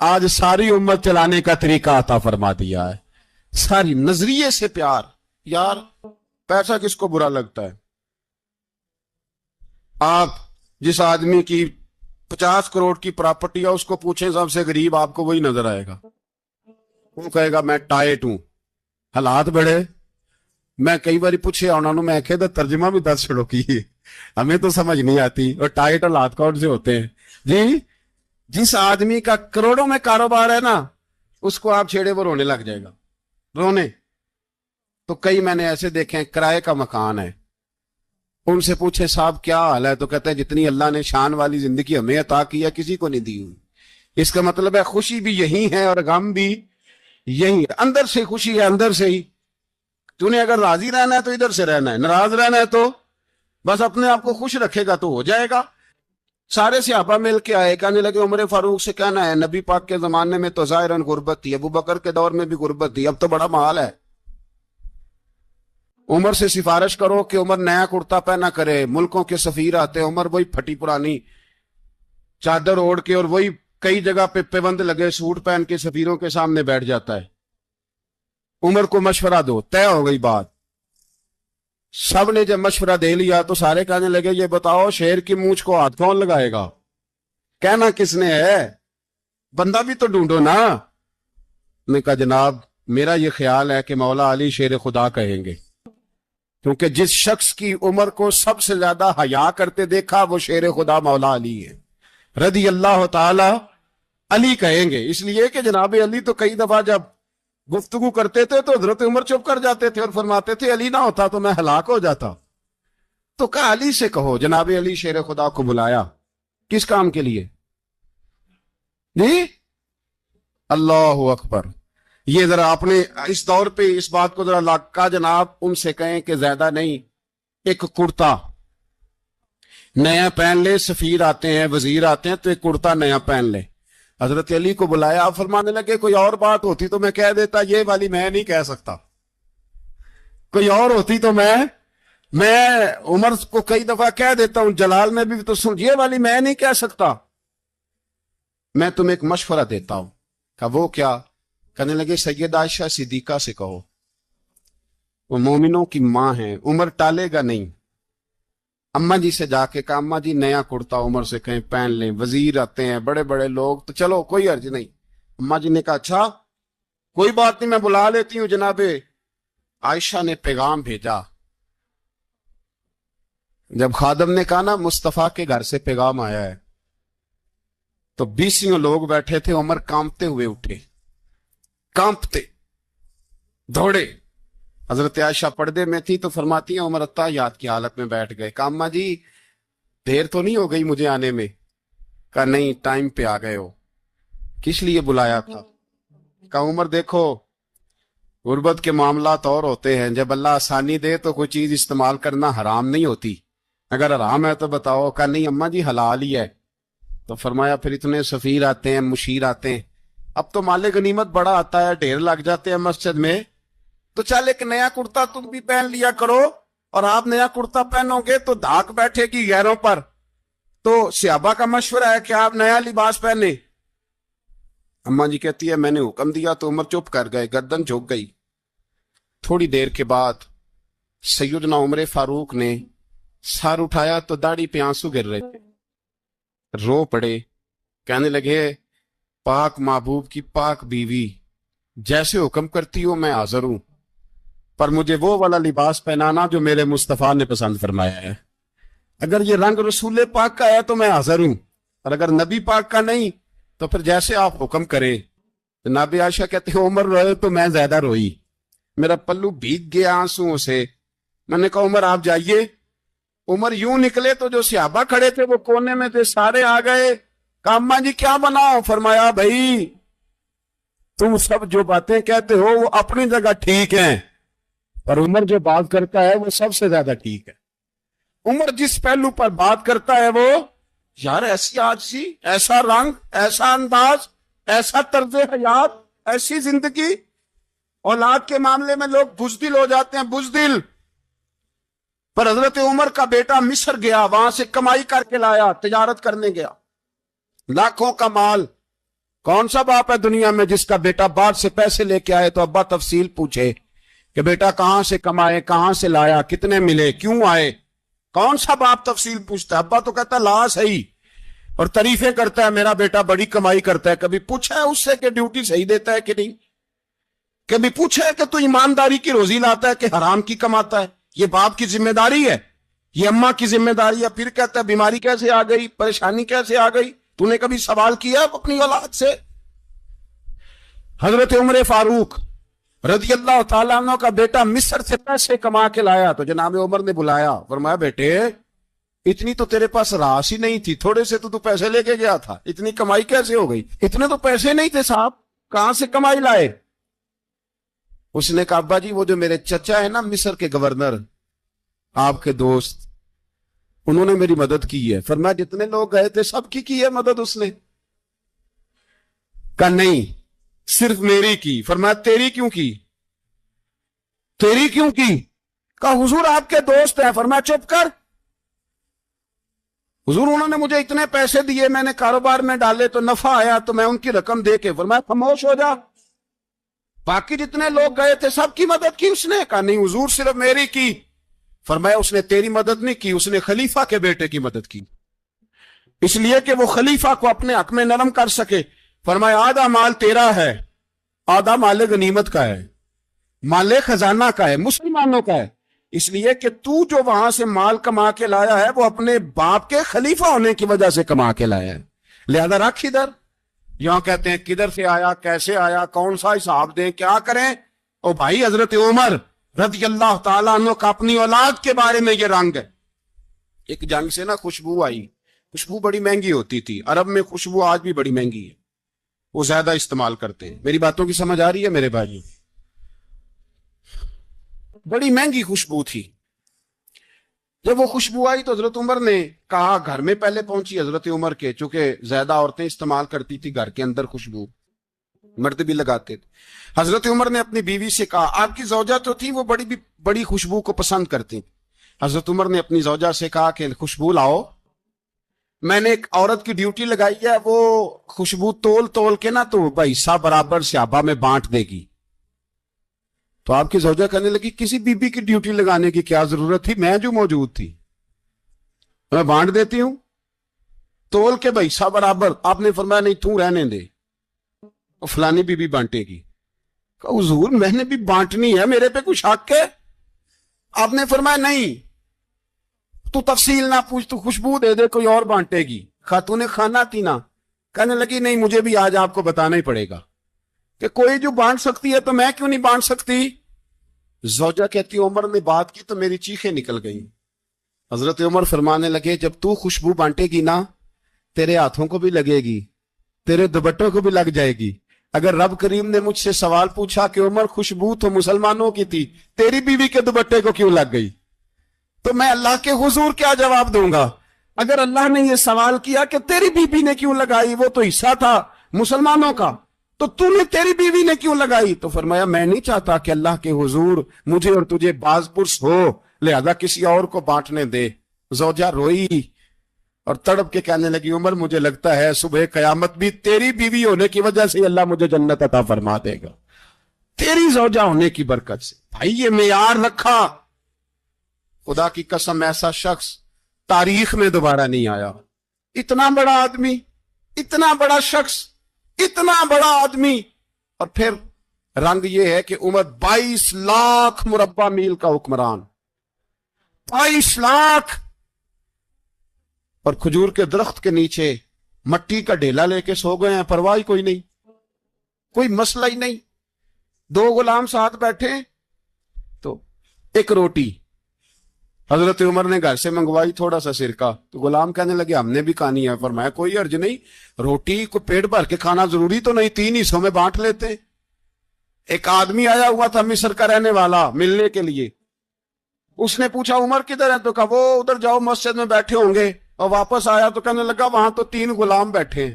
آج ساری امت چلانے کا طریقہ عطا فرما دیا ہے۔ ساری نظریے سے پیار۔ یار پیسہ کس کو برا لگتا ہے؟ آپ جس آدمی کی 50 کروڑ کی پراپرٹی ہے اس کو پوچھیں سب سے غریب، آپ کو وہی نظر آئے گا۔ وہ کہے گا میں ٹائٹ ہوں، حالات بڑے۔ میں کئی بار پوچھے انہوں نے، میں کہتا ترجمہ بھی 10 چھڑو کی، ہمیں تو سمجھ نہیں آتی، اور ٹائٹ حالات کون سے ہوتے ہیں جی؟ جس آدمی کا کروڑوں میں کاروبار ہے نا، اس کو آپ چھیڑے وہ رونے لگ جائے گا، رونے۔ تو کئی میں نے ایسے دیکھے ہیں، کرائے کا مکان ہے، ان سے پوچھے صاحب کیا حال ہے، تو کہتے ہیں جتنی اللہ نے شان والی زندگی ہمیں عطا کی ہے کسی کو نہیں دی ہوئی۔ اس کا مطلب ہے خوشی بھی یہی ہے اور غم بھی یہی ہے، اندر سے خوشی ہے، اندر سے ہی۔ تو نے اگر راضی رہنا ہے تو ادھر سے رہنا ہے، ناراض رہنا ہے تو بس اپنے آپ کو خوش رکھے گا تو ہو جائے گا۔ سارے صحابہ مل کے آئے، کہنے لگے عمر فاروق سے کہنا ہے نبی پاک کے زمانے میں تو ظاہراً غربت تھی، ابو بکر کے دور میں بھی غربت تھی، اب تو بڑا محال ہے، عمر سے سفارش کرو کہ عمر نیا کرتا پہنا کرے۔ ملکوں کے سفیر آتے، عمر وہی پھٹی پرانی چادر اوڑھ کے اور وہی کئی جگہ پہ پیوند لگے سوٹ پہن کے سفیروں کے سامنے بیٹھ جاتا ہے۔ عمر کو مشورہ دو، طے ہو گئی بات۔ سب نے جب مشورہ دے لیا تو سارے کہنے لگے یہ بتاؤ شیر کی مونچھ کو ہاتھ کون لگائے گا؟ کہنا کس نے ہے؟ بندہ بھی تو ڈھونڈو نا۔ میں کہا جناب میرا یہ خیال ہے کہ مولا علی شیر خدا کہیں گے، کیونکہ جس شخص کی عمر کو سب سے زیادہ حیا کرتے دیکھا وہ شیر خدا مولا علی ہے، رضی اللہ تعالی علی کہیں گے۔ اس لیے کہ جناب علی تو کئی دفعہ جب گفتگو کرتے تھے تو حضرت عمر چپ کر جاتے تھے اور فرماتے تھے علی نہ ہوتا تو میں ہلاک ہو جاتا۔ تو کہا علی سے کہو۔ جناب علی شیر خدا کو بلایا، کس کام کے لیے جی؟ اللہ اکبر۔ یہ ذرا آپ نے اس دور پہ اس بات کو ذرا کہا جناب ان سے کہیں کہ زیادہ نہیں، ایک کرتا نیا پہن لے، سفیر آتے ہیں وزیر آتے ہیں تو ایک کرتا نیا پہن لے۔ حضرت علی کو بلایا، آپ فرمانے لگے کوئی اور بات ہوتی تو میں کہہ دیتا، یہ والی میں نہیں کہہ سکتا، کوئی اور ہوتی تو میں عمر کو کئی دفعہ کہہ دیتا ہوں، جلال میں بھی تو سن، یہ والی میں نہیں کہہ سکتا، میں تمہیں ایک مشورہ دیتا ہوں۔ کہا وہ کیا؟ کہنے لگے سیدہ عائشہ صدیقہ سے کہو، وہ مومنوں کی ماں ہیں، عمر ٹالے گا نہیں۔ اماں جی سے جا کے کہا اماں جی نیا کرتا عمر سے کہیں پہن لیں، وزیر آتے ہیں بڑے بڑے لوگ تو چلو کوئی حرج نہیں۔ اماں جی نے کہا اچھا کوئی بات نہیں میں بلا لیتی ہوں۔ جناب عائشہ نے پیغام بھیجا، جب خادم نے کہا نا مصطفیٰ کے گھر سے پیغام آیا ہے، تو 20 لوگ بیٹھے تھے، عمر کانپتے ہوئے اٹھے، کانپتے دوڑے۔ حضرت عائشہ پردے میں تھی تو فرماتی ہیں عمر اتحیات کی حالت میں بیٹھ گئے۔ کہا اماں جی دیر تو نہیں ہو گئی مجھے آنے میں؟ کہا نہیں ٹائم پہ آ گئے ہو، کس لیے بلایا تھا؟ کہا عمر دیکھو غربت کے معاملات اور ہوتے ہیں، جب اللہ آسانی دے تو کوئی چیز استعمال کرنا حرام نہیں ہوتی، اگر حرام ہے تو بتاؤ۔ کہا نہیں اماں جی حلال ہی ہے۔ تو فرمایا پھر اتنے سفیر آتے ہیں مشیر آتے ہیں، اب تو مال غنیمت بڑا آتا ہے، ڈھیر لگ جاتے ہیں مسجد میں، تو چل ایک نیا کرتا تم بھی پہن لیا کرو، اور آپ نیا کرتا پہنو گے تو دھاک بیٹھے گی غیروں پر۔ تو صحابہ کا مشورہ ہے کہ آپ نیا لباس پہنے۔ اماں جی کہتی ہے میں نے حکم دیا تو عمر چپ کر گئے، گردن جھک گئی۔ تھوڑی دیر کے بعد سیدنا عمر فاروق نے سر اٹھایا تو داڑھی پہ آنسو گر رہے تھے، رو پڑے، کہنے لگے پاک محبوب کی پاک بیوی جیسے حکم کرتی ہو میں حاضر ہوں، پر مجھے وہ والا لباس پہنانا جو میرے مصطفیٰ نے پسند فرمایا ہے، اگر یہ رنگ رسول پاک کا ہے تو میں حاضر ہوں، اور اگر نبی پاک کا نہیں تو پھر جیسے آپ حکم کریں۔ جناب عائشہ کہتے ہیں عمر روئے تو میں زیادہ روئی، میرا پلو بھیگ گیا آنسوؤں سے۔ میں نے کہا عمر آپ جائیے۔ عمر یوں نکلے تو جو صحابہ کھڑے تھے وہ کونے میں تھے، سارے آ گئے۔ کہا اماں جی کیا بناؤ؟ فرمایا بھائی تم سب جو باتیں کہتے ہو وہ اپنی جگہ ٹھیک ہیں، پر عمر جو بات کرتا ہے وہ سب سے زیادہ ٹھیک ہے۔ عمر جس پہلو پر بات کرتا ہے وہ یار ایسی آجزی، ایسا رنگ، ایسا انداز، ایسا طرز حیات، ایسی زندگی، اولاد کے معاملے میں لوگ بزدل ہو جاتے ہیں، بزدل. پر حضرت عمر کا بیٹا مصر گیا، وہاں سے کمائی کر کے لایا، تجارت کرنے گیا، لاکھوں کا مال. کون سا باپ ہے دنیا میں جس کا بیٹا باہر سے پیسے لے کے آئے تو ابا تفصیل پوچھے کہ بیٹا کہاں سے کمائے، کہاں سے لایا، کتنے ملے، کیوں آئے؟ کون سا باپ تفصیل پوچھتا ہے؟ ابا تو کہتا ہے لا صحیح، اور تعریفیں کرتا ہے میرا بیٹا بڑی کمائی کرتا ہے. کبھی پوچھا ہے اس سے کہ ڈیوٹی صحیح دیتا ہے کہ نہیں؟ کبھی پوچھا ہے کہ تو ایمانداری کی روزی لاتا ہے کہ حرام کی کماتا ہے؟ یہ باپ کی ذمہ داری ہے، یہ اماں کی ذمہ داری ہے. پھر کہتا ہے بیماری کیسے آ گئی، پریشانی کیسے آ گئی؟ تو نے کبھی سوال کیا اپنی اولاد سے؟ حضرت عمر فاروق رضی اللہ تعالیٰ عنہ کا بیٹا مصر سے پیسے کما کے لایا تو جناب عمر نے بلایا، فرمایا بیٹے اتنی تو تیرے پاس راس ہی نہیں تھی، تھوڑے سے تو پیسے لے کے گیا تھا، اتنی کمائی کیسے ہو گئی؟ اتنے تو پیسے نہیں تھے صاحب، کہاں سے کمائی لائے؟ اس نے کہا ابا جی وہ جو میرے چچا ہے نا مصر کے گورنر، آپ کے دوست، انہوں نے میری مدد کی ہے. فرمایا جتنے لوگ گئے تھے سب کی ہے مدد اس نے؟ کہا نہیں صرف میری کی. فرمایا تیری کیوں کی؟ تیری کیوں کی؟ کہا حضور آپ کے دوست ہیں. فرمایا چپ کر حضور انہوں نے مجھے اتنے پیسے دیے، میں نے کاروبار میں ڈالے تو نفع آیا تو میں ان کی رقم دے کے. فرمایا خاموش ہو جا، باقی جتنے لوگ گئے تھے سب کی مدد کی اس نے؟ کہا نہیں حضور صرف میری کی. فرمایا اس نے تیری مدد نہیں کی، اس نے خلیفہ کے بیٹے کی مدد کی، اس لیے کہ وہ خلیفہ کو اپنے حق میں نرم کر سکے. فرمایا آدھا مال تیرا ہے، آدھا مال غنیمت کا ہے، مال خزانہ کا ہے، مسلمانوں کا ہے، اس لیے کہ تو جو وہاں سے مال کما کے لایا ہے وہ اپنے باپ کے خلیفہ ہونے کی وجہ سے کما کے لایا ہے، لہذا رکھ ادھر. یہاں کہتے ہیں کدھر سے آیا، کیسے آیا، کون سا حساب دیں، کیا کریں؟ او بھائی حضرت عمر رضی اللہ تعالیٰ عنہ کا اپنی اولاد کے بارے میں یہ رنگ ہے. ایک جنگ سے نا خوشبو آئی، خوشبو بڑی مہنگی ہوتی تھی، عرب میں خوشبو آج بھی بڑی مہنگی ہے، وہ زیادہ استعمال کرتے ہیں. میری باتوں کی سمجھ آ رہی ہے میرے بھائی؟ بڑی مہنگی خوشبو تھی. جب وہ خوشبو آئی تو حضرت عمر نے کہا، گھر میں پہلے پہنچی حضرت عمر کے، چونکہ زیادہ عورتیں استعمال کرتی تھی گھر کے اندر خوشبو، مرد بھی لگاتے تھے. حضرت عمر نے اپنی بیوی سے کہا، آپ کی زوجہ تو تھی وہ بڑی خوشبو کو پسند کرتی. حضرت عمر نے اپنی زوجہ سے کہا کہ خوشبو لاؤ، میں نے ایک عورت کی ڈیوٹی لگائی ہے، وہ خوشبو تول کے نا تو حصہ برابر صحابہ میں بانٹ دے گی. تو آپ کی زوجہ کہنے لگی کسی بی بی کی ڈیوٹی لگانے کی کیا ضرورت تھی، میں جو موجود تھی میں بانٹ دیتی ہوں تول کے حصہ برابر. آپ نے فرمایا نہیں تو رہنے دے، فلانی بی بی بانٹے گی. کہا حضور میں نے بھی بانٹنی ہے، میرے پہ کچھ حق ہے؟ آپ نے فرمایا نہیں تو تفصیل نہ پوچھ، تو خوشبو دے دے، کوئی اور بانٹے گی. خاتون خانہ تھی نا، کہنے لگی نہیں مجھے بھی آج آپ کو بتانا ہی پڑے گا کہ کوئی جو بانٹ سکتی ہے تو میں کیوں نہیں بانٹ سکتی؟ زوجہ کہتی عمر نے بات کی تو میری چیخیں نکل گئیں. حضرت عمر فرمانے لگے جب تو خوشبو بانٹے گی نا تیرے ہاتھوں کو بھی لگے گی، تیرے دوپٹوں کو بھی لگ جائے گی. اگر رب کریم نے مجھ سے سوال پوچھا کہ عمر خوشبو تو مسلمانوں کی تھی، تیری بیوی کے دوپٹے کو کیوں لگ گئی، تو میں اللہ کے حضور کیا جواب دوں گا؟ اگر اللہ نے یہ سوال کیا کہ تیری بیوی نے کیوں لگائی، وہ تو حصہ تھا مسلمانوں کا، تو تو نے تیری بیوی نے کیوں لگائی؟ تو فرمایا میں نہیں چاہتا کہ اللہ کے حضور مجھے اور تجھے باز پرس ہو، لہذا کسی اور کو بانٹنے دے. زوجہ روئی اور تڑپ کے کہنے لگی عمر مجھے لگتا ہے صبح قیامت بھی تیری بیوی ہونے کی وجہ سے اللہ مجھے جنت عطا فرما دے گا، تیری زوجہ ہونے کی برکت سے. بھائی یہ معیار رکھا، خدا کی قسم ایسا شخص تاریخ میں دوبارہ نہیں آیا. اتنا بڑا آدمی، اتنا بڑا شخص، اتنا بڑا آدمی، اور پھر رنگ یہ ہے کہ عمر 22 لاکھ مربع میل کا حکمران، 22 لاکھ، اور کھجور کے درخت کے نیچے مٹی کا ڈھیلا لے کے سو گئے ہیں، پرواہ کوئی نہیں، کوئی مسئلہ ہی نہیں. 2 غلام ساتھ بیٹھے تو ایک روٹی حضرت عمر نے گھر سے منگوائی، تھوڑا سا سرکہ، تو غلام کہنے لگے ہم نے بھی کھانی ہے. فرمایا کوئی حرج نہیں، روٹی کو پیٹ بھر کے کھانا ضروری تو نہیں، 3 حصوں میں بانٹ لیتے. ایک آدمی آیا ہوا تھا مصر کا رہنے والا ملنے کے لیے، اس نے پوچھا عمر کدھر ہے، تو کہا وہ ادھر جاؤ مسجد میں بیٹھے ہوں گے، اور واپس آیا تو کہنے لگا وہاں تو 3 غلام بیٹھے ہیں.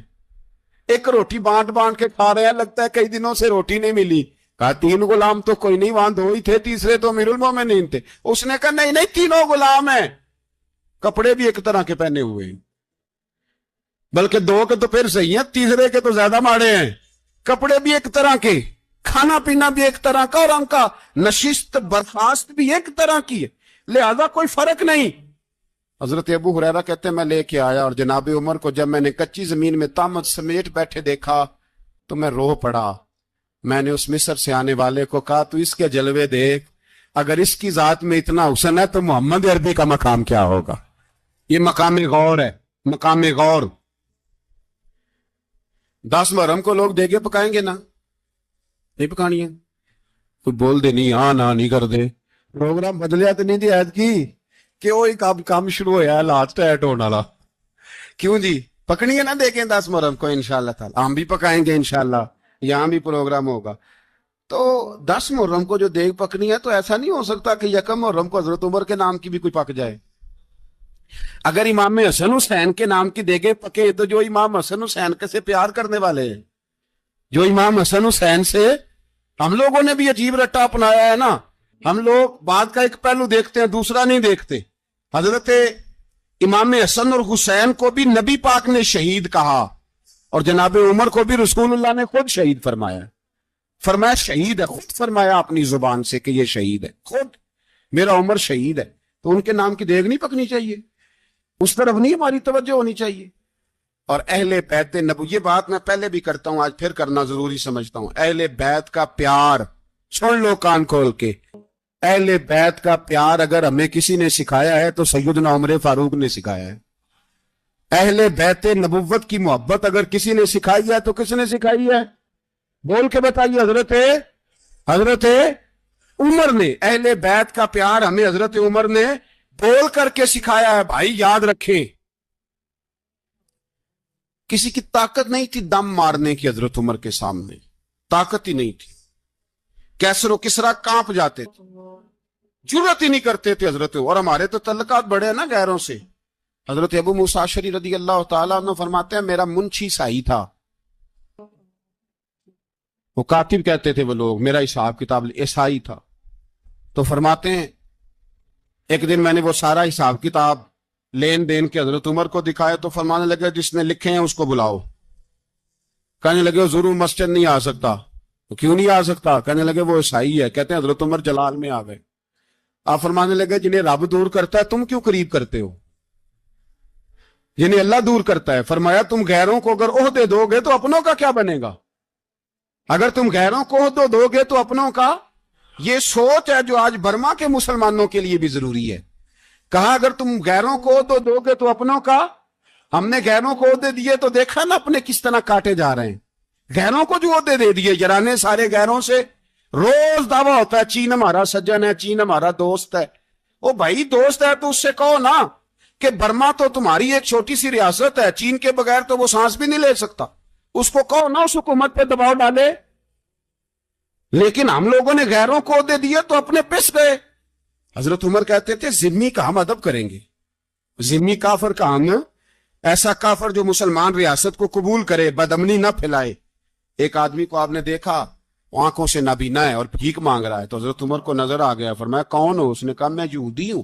ایک روٹی بانٹ بانٹ کے کھا رہے ہیں, لگتا ہے کئی دنوں سے روٹی نہیں ملی. کہا 3 غلام تو کوئی نہیں, وہاں 2 ہی تھے, تیسرے تو امیر المومنین تھے. اس نے کہا نہیں نہیں, 3 غلام ہیں, کپڑے بھی ایک طرح کے پہنے ہوئے ہیں, بلکہ 2 کے تو پھر صحیح ہیں, تیسرے کے تو زیادہ ماڑے ہیں. کپڑے بھی ایک طرح کے, کھانا پینا بھی ایک طرح کا, اور ان کا نشست برخاست بھی ایک طرح کی ہے, لہذا کوئی فرق نہیں. حضرت ابو ہریرہ کہتے ہیں میں لے کے آیا, اور جناب عمر کو جب میں نے کچی زمین میں تامت سمیٹ بیٹھے دیکھا تو میں رو پڑا. میں نے اس مصر سے آنے والے کو کہا تو اس کے جلوے دیکھ, اگر اس کی ذات میں اتنا حسن ہے تو محمد عربی کا مقام کیا ہوگا. یہ مقام غور ہے, مقام غور. 10 محرم کو لوگ دیگے پکائیں گے نا, نہیں پکانی ہے, کوئی بول دے نہیں, ہاں نہ نہیں کر دے. پروگرام بدلیا تو نہیں دی عید کی کہ وہی کام شروع ہوا ہے لاسٹ ایٹ ہونے والا. کیوں جی, پکنی ہے نا دیکھیں 10 محرم کو انشاءاللہ تعالی, ہم بھی پکائیں گے انشاءاللہ, یہاں بھی پروگرام ہوگا. تو 10 محرم کو جو دیگ پکنی ہے تو ایسا نہیں ہو سکتا کہ 1 محرم کو حضرت عمر کے نام کی بھی کوئی پک جائے. اگر امام حسن حسین کے نام کی دیگیں پکے تو جو امام حسن حسین کے سے پیار کرنے والے ہیں, جو امام حسن حسین سے, ہم لوگوں نے بھی عجیب رٹا اپنایا ہے نا. ہم لوگ بات کا ایک پہلو دیکھتے ہیں, دوسرا نہیں دیکھتے. حضرت امام حسن اور حسین کو بھی نبی پاک نے شہید کہا, اور جناب عمر کو بھی رسول اللہ نے خود شہید فرمایا. فرمایا شہید ہے, خود فرمایا اپنی زبان سے کہ یہ شہید ہے, خود میرا عمر شہید ہے. تو ان کے نام کی دیگ نہیں پکنی چاہیے, اس طرف نہیں ہماری توجہ ہونی چاہیے. اور اہل بیت نبو, یہ بات میں پہلے بھی کرتا ہوں, آج پھر کرنا ضروری سمجھتا ہوں. اہل بیت کا پیار, سن لو کان کھول کے, اہل بیت کا پیار اگر ہمیں کسی نے سکھایا ہے تو سیدنا عمر فاروق نے سکھایا ہے. اہل بیت نبوت کی محبت اگر کسی نے سکھائی ہے تو کس نے سکھائی ہے؟ بول کے بتائیے. حضرت عمر نے. اہل بیت کا پیار ہمیں حضرت عمر نے بول کر کے سکھایا ہے. بھائی یاد رکھیں, کسی کی طاقت نہیں تھی دم مارنے کی حضرت عمر کے سامنے, طاقت ہی نہیں تھی. کیسر و کسرا کانپ جاتے تھے, جرأت ہی نہیں کرتے تھے حضرت. اور ہمارے تو تعلقات بڑے ہیں نا غیروں سے. حضرت ابو موسیٰ اشعری رضی اللہ تعالیٰ عنہ فرماتے ہیں میرا منشی سائی تھا, وہ کاتب کہتے تھے وہ لوگ, میرا حساب کتاب عیسائی تھا. تو فرماتے ہیں ایک دن میں نے وہ سارا حساب کتاب لین دین کے حضرت عمر کو دکھایا تو فرمانے لگے جس نے لکھے ہیں اس کو بلاؤ. کہنے لگے ضرور مسجد نہیں آ سکتا. تو کیوں نہیں آ سکتا؟ کہنے لگے وہ عیسائی ہے. کہتے ہیں حضرت عمر جلال میں آ گئے. آپ فرمانے لگے جنہیں رب دور کرتا ہے تم کیوں قریب کرتے ہو؟ جنہیں اللہ دور کرتا ہے. فرمایا تم غیروں کو اگر عہدے دو گے تو اپنوں کا کیا بنے گا؟ اگر تم غیروں کو عہدے دو گے تو اپنوں کا. یہ سوچ ہے جو آج برما کے مسلمانوں کے لیے بھی ضروری ہے. کہا اگر تم غیروں کو عہدے دو گے تو اپنوں کا. ہم نے غیروں کو عہدے دیے تو دیکھا نا اپنے کس طرح کاٹے جا رہے ہیں. غیروں کو جو عہدے دے دیے جرانے سارے غیروں سے. روز دعویٰ ہوتا ہے چین ہمارا سجن ہے, چین ہمارا دوست ہے. او بھائی دوست ہے تو اس سے کہو نا کہ برما تو تمہاری ایک چھوٹی سی ریاست ہے, چین کے بغیر تو وہ سانس بھی نہیں لے سکتا. اس کو کہو نا اس حکومت پہ دباؤ ڈالے. لیکن ہم لوگوں نے غیروں کو عہدے دیے تو اپنے پس گئے. حضرت عمر کہتے تھے ذمہ کا ہم ادب کریں گے, ذمہ کافر کا ہم, ایسا کافر جو مسلمان ریاست کو قبول کرے, بدامنی نہ پھیلائے. ایک آدمی کو آپ نے دیکھا آنکھوں سے نابینا ہے اور بھیک مانگ رہا ہے, تو حضرت عمر کو نظر آ گیا. فرمایا کون ہو؟ اس نے کہا میں یہودی ہوں.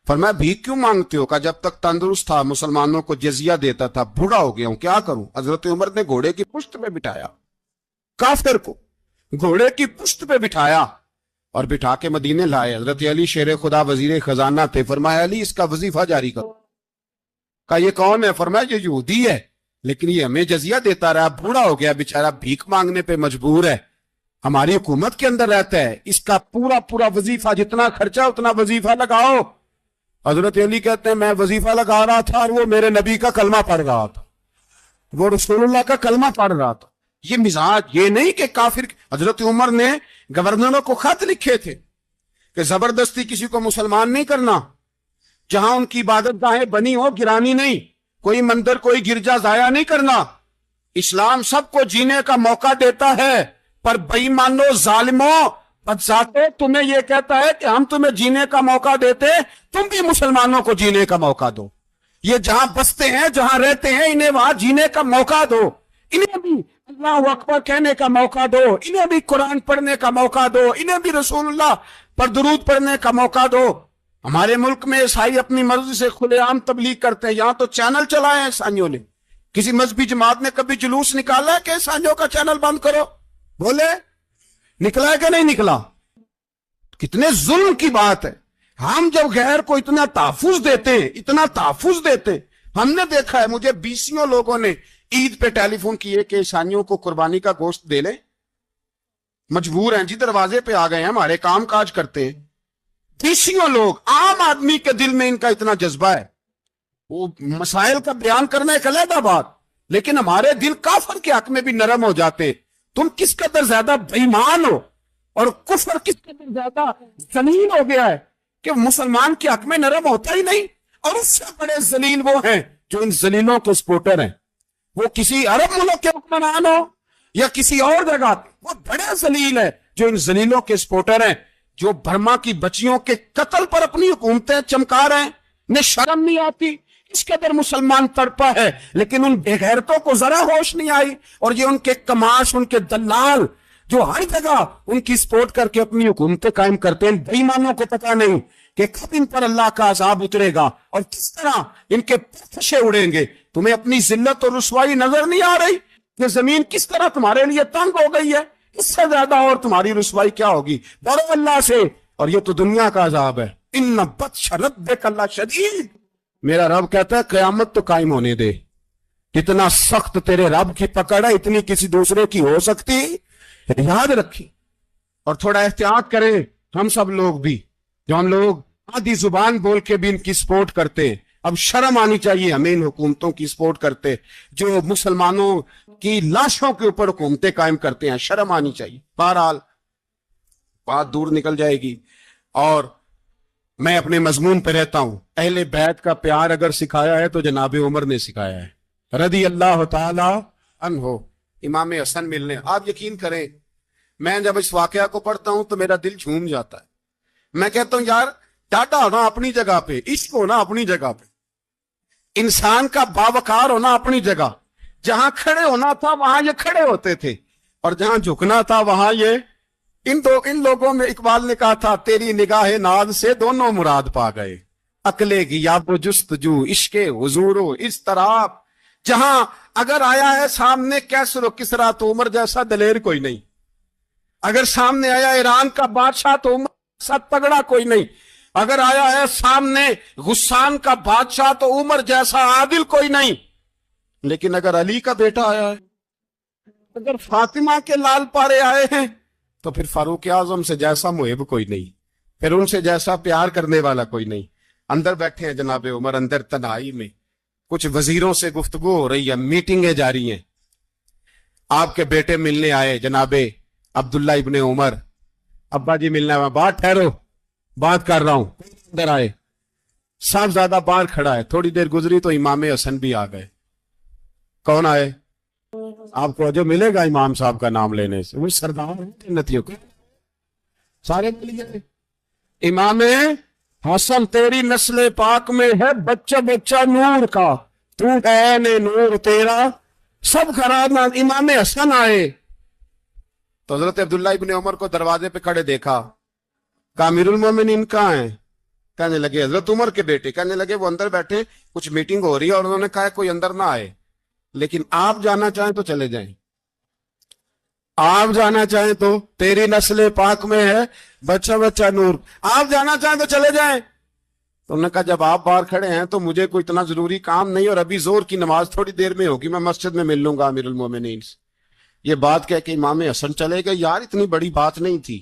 فرمایا بھیک کیوں مانگتے ہو؟ کہا جب تک تندرست تھا مسلمانوں کو جزیہ دیتا تھا, بوڑھا ہو گیا ہوں کیا کروں. حضرت عمر نے گھوڑے کی پشت پہ بٹھایا, کافر کو گھوڑے کی پشت پہ بٹھایا اور بٹھا کے مدینے لائے. حضرت علی شیر خدا وزیر خزانہ تھے. فرمایا علی اس کا وظیفہ جاری کرو. کہا یہ کون ہے؟ فرمایا یہ یہودی ہے لیکن یہ ہمیں جزیہ دیتا رہا, بوڑھا ہو گیا بیچارہ, بھیک مانگنے پہ مجبور ہے, ہماری حکومت کے اندر رہتا ہے, اس کا پورا وظیفہ جتنا خرچہ اتنا وظیفہ لگاؤ. حضرت علی کہتے ہیں میں وظیفہ لگا رہا تھا اور وہ میرے نبی کا کلمہ پڑھ رہا تھا, وہ رسول اللہ کا کلمہ پڑھ رہا تھا. یہ مزاج, یہ نہیں کہ کافر. حضرت عمر نے گورنروں کو خط لکھے تھے کہ زبردستی کسی کو مسلمان نہیں کرنا, جہاں ان کی عبادت گاہیں بنی ہو گرانی نہیں, کوئی مندر کوئی گرجا ضائع نہیں کرنا. اسلام سب کو جینے کا موقع دیتا ہے, پر بے ایمانو ظالموں بدذاتوں تمہیں یہ کہتا ہے کہ ہم تمہیں جینے کا موقع دیتے, تم بھی مسلمانوں کو جینے کا موقع دو. یہ جہاں بستے ہیں جہاں رہتے ہیں انہیں وہاں جینے کا موقع دو. انہیں بھی اللہ اکبر کہنے کا موقع دو, انہیں بھی قرآن پڑھنے کا موقع دو, انہیں بھی رسول اللہ پر درود پڑھنے کا موقع دو. ہمارے ملک میں عیسائی اپنی مرضی سے کھلے عام تبلیغ کرتے ہیں. یہاں تو چینل چلائے ہیں عیسائیوں نے. کسی مذہبی جماعت نے کبھی جلوس نکالا ہے کہ عیسائیوں کا چینل بند کرو؟ بولے نکلا ہے کہ نہیں نکلا؟ کتنے ظلم کی بات ہے. ہم جب غیر کو اتنا تحفظ دیتے ہیں, اتنا تحفظ دیتے ہیں, ہم نے دیکھا ہے, مجھے بیسیوں لوگوں نے عید پہ ٹیلی فون کیے کہ عیسائیوں کو قربانی کا گوشت دے لیں, مجبور ہیں جی, دروازے پہ آ گئے ہیں, ہمارے کام کاج کرتے ہیں. بیسیوں لوگ, عام آدمی کے دل میں ان کا اتنا جذبہ ہے. وہ مسائل کا بیان کرنا ایک علیحدہ بات, لیکن ہمارے دل کافر کے حق میں بھی نرم ہو جاتے. تم کس قدر زیادہ بے ایمان ہو اور کفر کس قدر زیادہ ذلیل ہو گیا ہے کہ مسلمان کے حق میں نرم ہوتا ہی نہیں. اور اس سے بڑے ذلیل وہ ہیں جو ان ذلیلوں کے سپورٹر ہیں. وہ کسی عرب ملک کے حکمران ہو یا کسی اور جگہ, وہ بڑے ذلیل ہے جو ان ذلیلوں کے سپورٹر ہیں, جو برما کی بچیوں کے قتل پر اپنی حکومتیں چمکا رہے ہیں. انہیں شرم نہیں آتی. اس قدر مسلمان تڑپا ہے, لیکن ان بے غیرتوں کو ذرا ہوش نہیں آئی. اور یہ ان کے کماش, ان کے دلال جو ہر جگہ ان کی سپورٹ کر کے اپنی حکومتیں قائم کرتے ہیں, بے ایمانوں کو پتہ نہیں کہ کب ان پر اللہ کا عذاب اترے گا اور کس طرح ان کے پھشے اڑیں گے. تمہیں اپنی ذلت اور رسوائی نظر نہیں آ رہی کہ زمین کس طرح تمہارے لیے تنگ ہو گئی ہے؟ اس سے زیادہ اور تمہاری رسوائی کیا ہوگی؟ ڈرو اللہ سے, اور یہ تو دنیا کا عذاب ہے. ان بطش ربک اللہ شدید. میرا رب کہتا ہے قیامت تو قائم ہونے دے. اتنا سخت تیرے رب کی پکڑ ہے, اتنی کسی دوسرے کی ہو سکتی؟ یاد رکھی. اور تھوڑا احتیاط کریں ہم سب لوگ بھی, جو ہم لوگ آدھی زبان بول کے بھی ان کی سپورٹ کرتے ہیں. اب شرم آنی چاہیے ہمیں ان حکومتوں کی سپورٹ کرتے جو مسلمانوں کی لاشوں کے اوپر حکومتیں قائم کرتے ہیں. شرم آنی چاہیے. بہرحال بات دور نکل جائے گی, اور میں اپنے مضمون پہ رہتا ہوں. اہل بیت کا پیار اگر سکھایا ہے تو جناب عمر نے سکھایا ہے رضی اللہ تعالی عنہ. امام حسن ملنے, آپ یقین کریں میں جب اس واقعہ کو پڑھتا ہوں تو میرا دل جھوم جاتا ہے. میں کہتا ہوں یار, ڈاٹا ہونا اپنی جگہ پہ, عشق ہونا اپنی جگہ پہ, انسان کا باوقار ہونا اپنی جگہ. جہاں کھڑے ہونا تھا وہاں یہ کھڑے ہوتے تھے, اور جہاں جھکنا تھا وہاں یہ. ان لوگوں میں اقبال نے کہا تھا تیری نگاہ ناز سے دونوں مراد پا گئے, عقلِ غیاب و جستجو, عشق حضور و اضطراب. جہاں اگر آیا ہے سامنے کیسر و کسرا تو عمر جیسا دلیر کوئی نہیں. اگر سامنے آیا ایران کا بادشاہ تو عمر جیسا تگڑا کوئی نہیں. اگر آیا ہے سامنے غسان کا بادشاہ تو عمر جیسا عادل کوئی نہیں. لیکن اگر علی کا بیٹا آیا ہے, اگر فاطمہ کے لال پارے آئے ہیں, تو پھر فاروق اعظم سے جیسا محب کوئی نہیں, پھر ان سے جیسا پیار کرنے والا کوئی نہیں. اندر بیٹھے ہیں جناب عمر, اندر تنہائی میں کچھ وزیروں سے گفتگو ہو رہی ہے, میٹنگیں جاری ہیں. آپ کے بیٹے ملنے آئے جناب عبداللہ ابن عمر. ابا جی ملنا ہے, بات ٹھہرو بات کر رہا ہوں. اندر آئے, صاحبزادہ باہر کھڑا ہے. تھوڑی دیر گزری تو امام حسن بھی آ گئے. کون آئے؟ آپ کو جو ملے گا امام صاحب کا نام لینے سے, وہ سردار جنتیوں کے سارے مل گئے. امام حسن تیری نسل پاک میں ہے بچہ بچہ نور کا, تو عین نور تیرا سب خراب. امام حسن آئے تو حضرت عبداللہ ابن عمر کو دروازے پہ کھڑے دیکھا. کہا امیر المومنین کہاں ہیں؟ کہنے لگے حضرت عمر کے بیٹے. کہنے لگے وہ اندر بیٹھے, کچھ میٹنگ ہو رہی ہے, اور انہوں نے کہا کوئی اندر نہ آئے, لیکن آپ جانا چاہیں تو چلے جائیں. آپ جانا چاہیں تو, تیری نسل پاک میں ہے بچہ بچہ نور, آپ جانا چاہیں تو چلے جائیں. تو انہوں نے کہا جب آپ باہر کھڑے ہیں تو مجھے کوئی اتنا ضروری کام نہیں, اور ابھی زور کی نماز تھوڑی دیر میں ہوگی, میں مسجد میں مل لوں گا امیر المومنین سے. یہ بات کہہ کے امام حسن چلے گئے. یار اتنی بڑی بات نہیں تھی,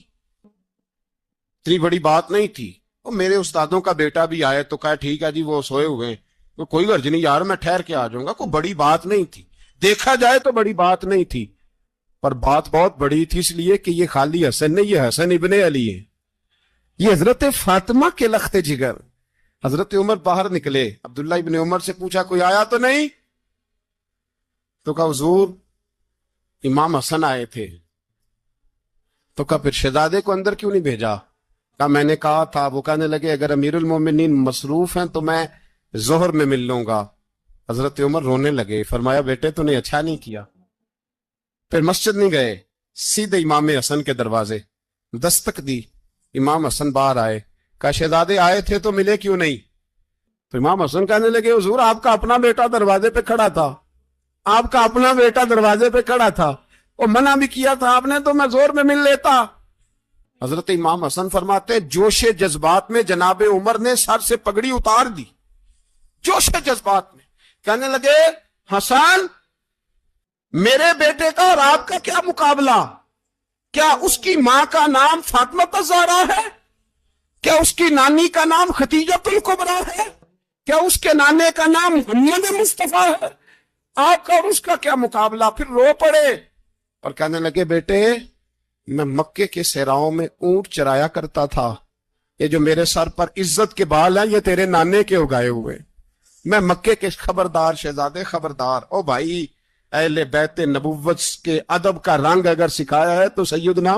اتنی بڑی بات نہیں تھی. اور میرے استادوں کا بیٹا بھی آئے تو کہا ٹھیک ہے جی وہ سوئے ہوئے ہیں, تو کوئی غرض نہیں یار, میں ٹھہر کے آ جاؤں گا. کوئی بڑی بات نہیں تھی, دیکھا جائے تو بڑی بات نہیں تھی, پر بات بہت بڑی تھی, اس لیے کہ یہ خالی حسن نہیں, یہ حسن ابن علی ہے, یہ حضرت فاطمہ کے لخت جگر. حضرت عمر باہر نکلے, عبداللہ ابن عمر سے پوچھا کوئی آیا تو نہیں؟ تو کہا حضور امام حسن آئے تھے. تو کہا پھر شہزادے کو اندر کیوں نہیں بھیجا؟ کہا میں نے کہا تھا. وہ کہنے لگے اگر امیر المومنین مصروف ہیں تو میں ظہر میں مل لوں گا. حضرت عمر رونے لگے, فرمایا بیٹے تو نے اچھا نہیں کیا, پھر مسجد نہیں گئے, سیدھے امام حسن کے دروازے, دستک دی, امام حسن باہر آئے, کہا شہزادے آئے تھے تو ملے کیوں نہیں؟ تو امام حسن کہنے لگے حضور آپ کا اپنا بیٹا دروازے پہ کھڑا تھا, آپ کا اپنا بیٹا دروازے پہ کھڑا تھا, وہ منع بھی کیا تھا آپ نے تو میں زور میں مل لیتا. حضرت امام حسن فرماتے جوش جذبات میں جناب عمر نے سر سے پگڑی اتار دی, جوش جذبات میں کہنے لگے حسن میرے بیٹے کا اور آپ کا کیا مقابلہ؟ کیا اس کی ماں کا نام فاطمہ الزہرا ہے؟ کیا اس کی نانی کا نام خدیجہ الکبریٰ ہے؟ کیا اس کے نانے کا نام محمد مصطفیٰ ہے؟ آپ کا اور اس کا کیا مقابلہ؟ پھر رو پڑے اور کہنے لگے بیٹے میں مکے کے صحراؤں میں اونٹ چرایا کرتا تھا, یہ جو میرے سر پر عزت کے بال ہیں یہ تیرے نانے کے اگائے ہوئے, میں مکے کے خبردار شہزادے خبردار. او بھائی اہل بیت نبوت کے ادب کا رنگ اگر سکھایا ہے تو سیدنا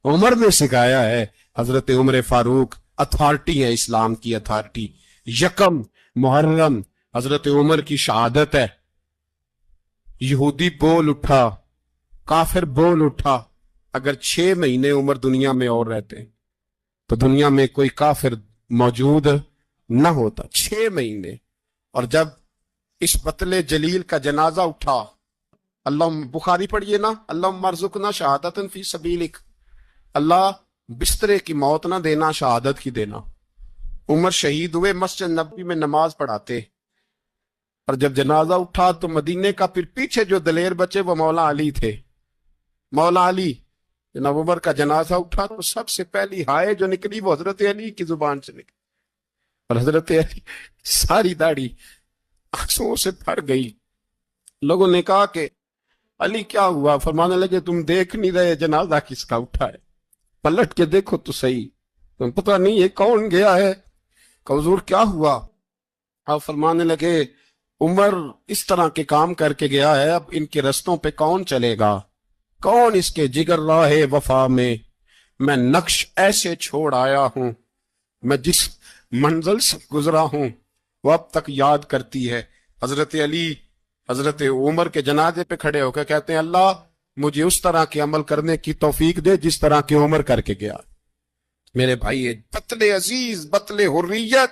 عمر نے سکھایا ہے. حضرت عمر فاروق اتھارٹی ہے, اسلام کی اتھارٹی. یکم محرم حضرت عمر کی شہادت ہے. یہودی بول اٹھا, کافر بول اٹھا, اگر 6 مہینے عمر دنیا میں اور رہتے تو دنیا میں کوئی کافر موجود نہ ہوتا. 6 مہینے. اور جب اس بطل جلیل کا جنازہ اٹھا, اللہ بخاری پڑھیے نا, اللہ مرزقنا شہادت فی سبیلک, اللہ بسترے کی موت نہ دینا, شہادت کی دینا. عمر شہید ہوئے, مسجد نبوی میں نماز پڑھاتے, اور جب جنازہ اٹھا تو مدینے کا پھر پیچھے جو دلیر بچے وہ مولا علی تھے. مولا علی, جناب عمر کا جنازہ اٹھا تو سب سے پہلی ہائے جو نکلی وہ حضرت علی کی زبان سے نکلی, اور حضرت علی ساری داڑھی آنسوؤں سے بھر گئی. لوگوں نے کہا کہ علی کیا ہوا؟ فرمانے لگے تم دیکھ نہیں رہے جنازہ کس کا اٹھا ہے, پلٹ کے دیکھو تو صحیح, تم پتہ نہیں یہ کون گیا ہے؟ کہ حضور کیا ہوا؟ آپ فرمانے لگے عمر اس طرح کے کام کر کے گیا ہے, اب ان کے رستوں پہ کون چلے گا؟ کون اس کے جگر راہ وفا میں نقش ایسے چھوڑ آیا ہوں, میں جس منزل سے گزرا ہوں وہ اب تک یاد کرتی ہے. حضرت علی حضرت عمر کے جنازے پہ کھڑے ہو کے کہتے ہیں اللہ مجھے اس طرح کے عمل کرنے کی توفیق دے جس طرح کی عمر کر کے گیا. میرے بھائی بطل عزیز, بطل حریت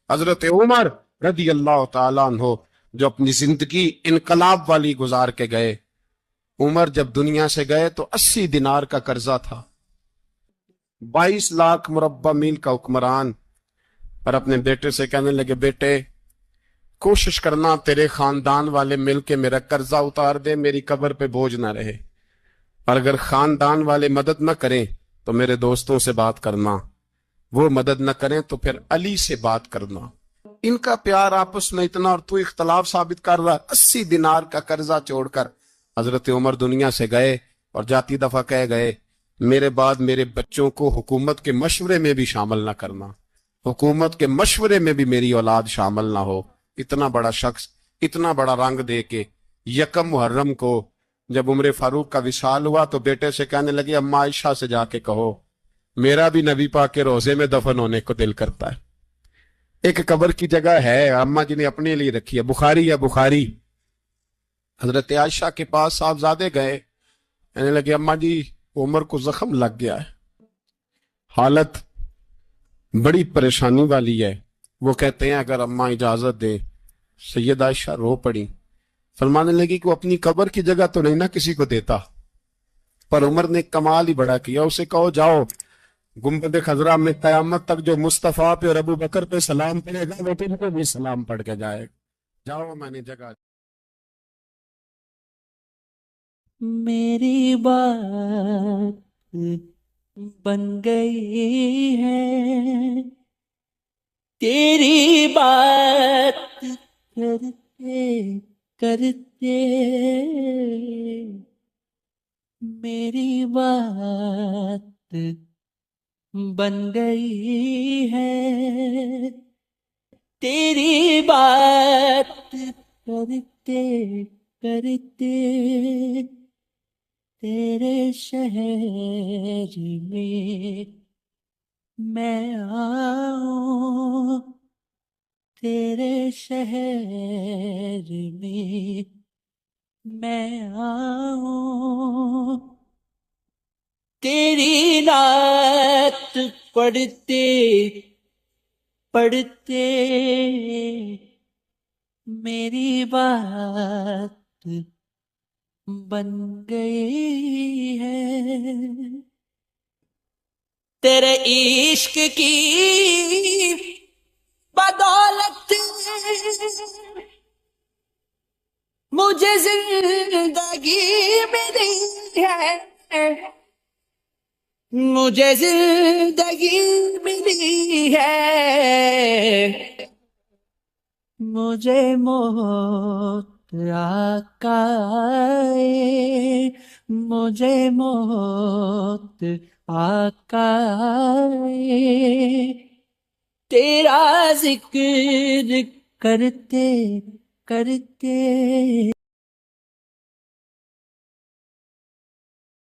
حضرت عمر رضی اللہ تعالیٰ عنہ جو اپنی زندگی انقلاب والی گزار کے گئے. عمر جب دنیا سے گئے تو 80 دینار کا قرضہ تھا, 22 لاکھ مربع میل کا حکمران. اور اپنے بیٹے سے کہنے لگے بیٹے کوشش کرنا تیرے خاندان والے مل کے میرا قرضہ اتار دے, میری قبر پہ بوجھ نہ رہے, اور اگر خاندان والے مدد نہ کریں تو میرے دوستوں سے بات کرنا, وہ مدد نہ کریں تو پھر علی سے بات کرنا. ان کا پیار آپس میں اتنا, اور تو اختلاف ثابت کر رہا. 80 دینار کا قرضہ چھوڑ کر حضرت عمر دنیا سے گئے, اور جاتی دفعہ کہہ گئے میرے بعد میرے بچوں کو حکومت کے مشورے میں بھی شامل نہ کرنا, حکومت کے مشورے میں بھی میری اولاد شامل نہ ہو. اتنا بڑا شخص اتنا بڑا رنگ دے کے یکم محرم کو جب عمر فاروق کا وصال ہوا تو بیٹے سے کہنے لگے اماں عائشہ سے جا کے کہو میرا بھی نبی پاک کے روزے میں دفن ہونے کو دل کرتا ہے. ایک قبر کی جگہ ہے اماں جی نے اپنے لیے رکھی ہے, بخاری ہے بخاری. حضرت عائشہ کے پاس صاحبزادے گئے, کہنے لگے اماں جی عمر کو زخم لگ گیا ہے, حالت بڑی پریشانی والی ہے. وہ کہتے ہیں اگر اماں اجازت دے. سید عائشہ رو پڑی, فرمانے لگی کہ وہ اپنی قبر کی جگہ تو نہیں نہ کسی کو دیتا, پر عمر نے کمال ہی بڑا کیا, اسے کہو جاؤ گنبد خضرا میں قیامت تک جو مصطفیٰ پہ اور ابو بکر پہ سلام پڑے گا وہ تم کو بھی سلام پڑھ کے جائے گا, جاؤ میں نے جگہ. میری بات بن گئی ہے, تیری بات کرتے کرتے میری بات بن گئی ہے, تیری بات کرتے کرتے تیرے شہر میں آؤں, تیرے شہر میں آؤں تیری نعت پڑھتے پڑھتے میری بات بن گئی ہے تیرے عشق کی بدولت مجھے زندگی ملی ہے مجھے زندگی ملی ہے مجھے موت آقا آئے مجھے موت آقا آئے تیرا ذکر کرتے کرتے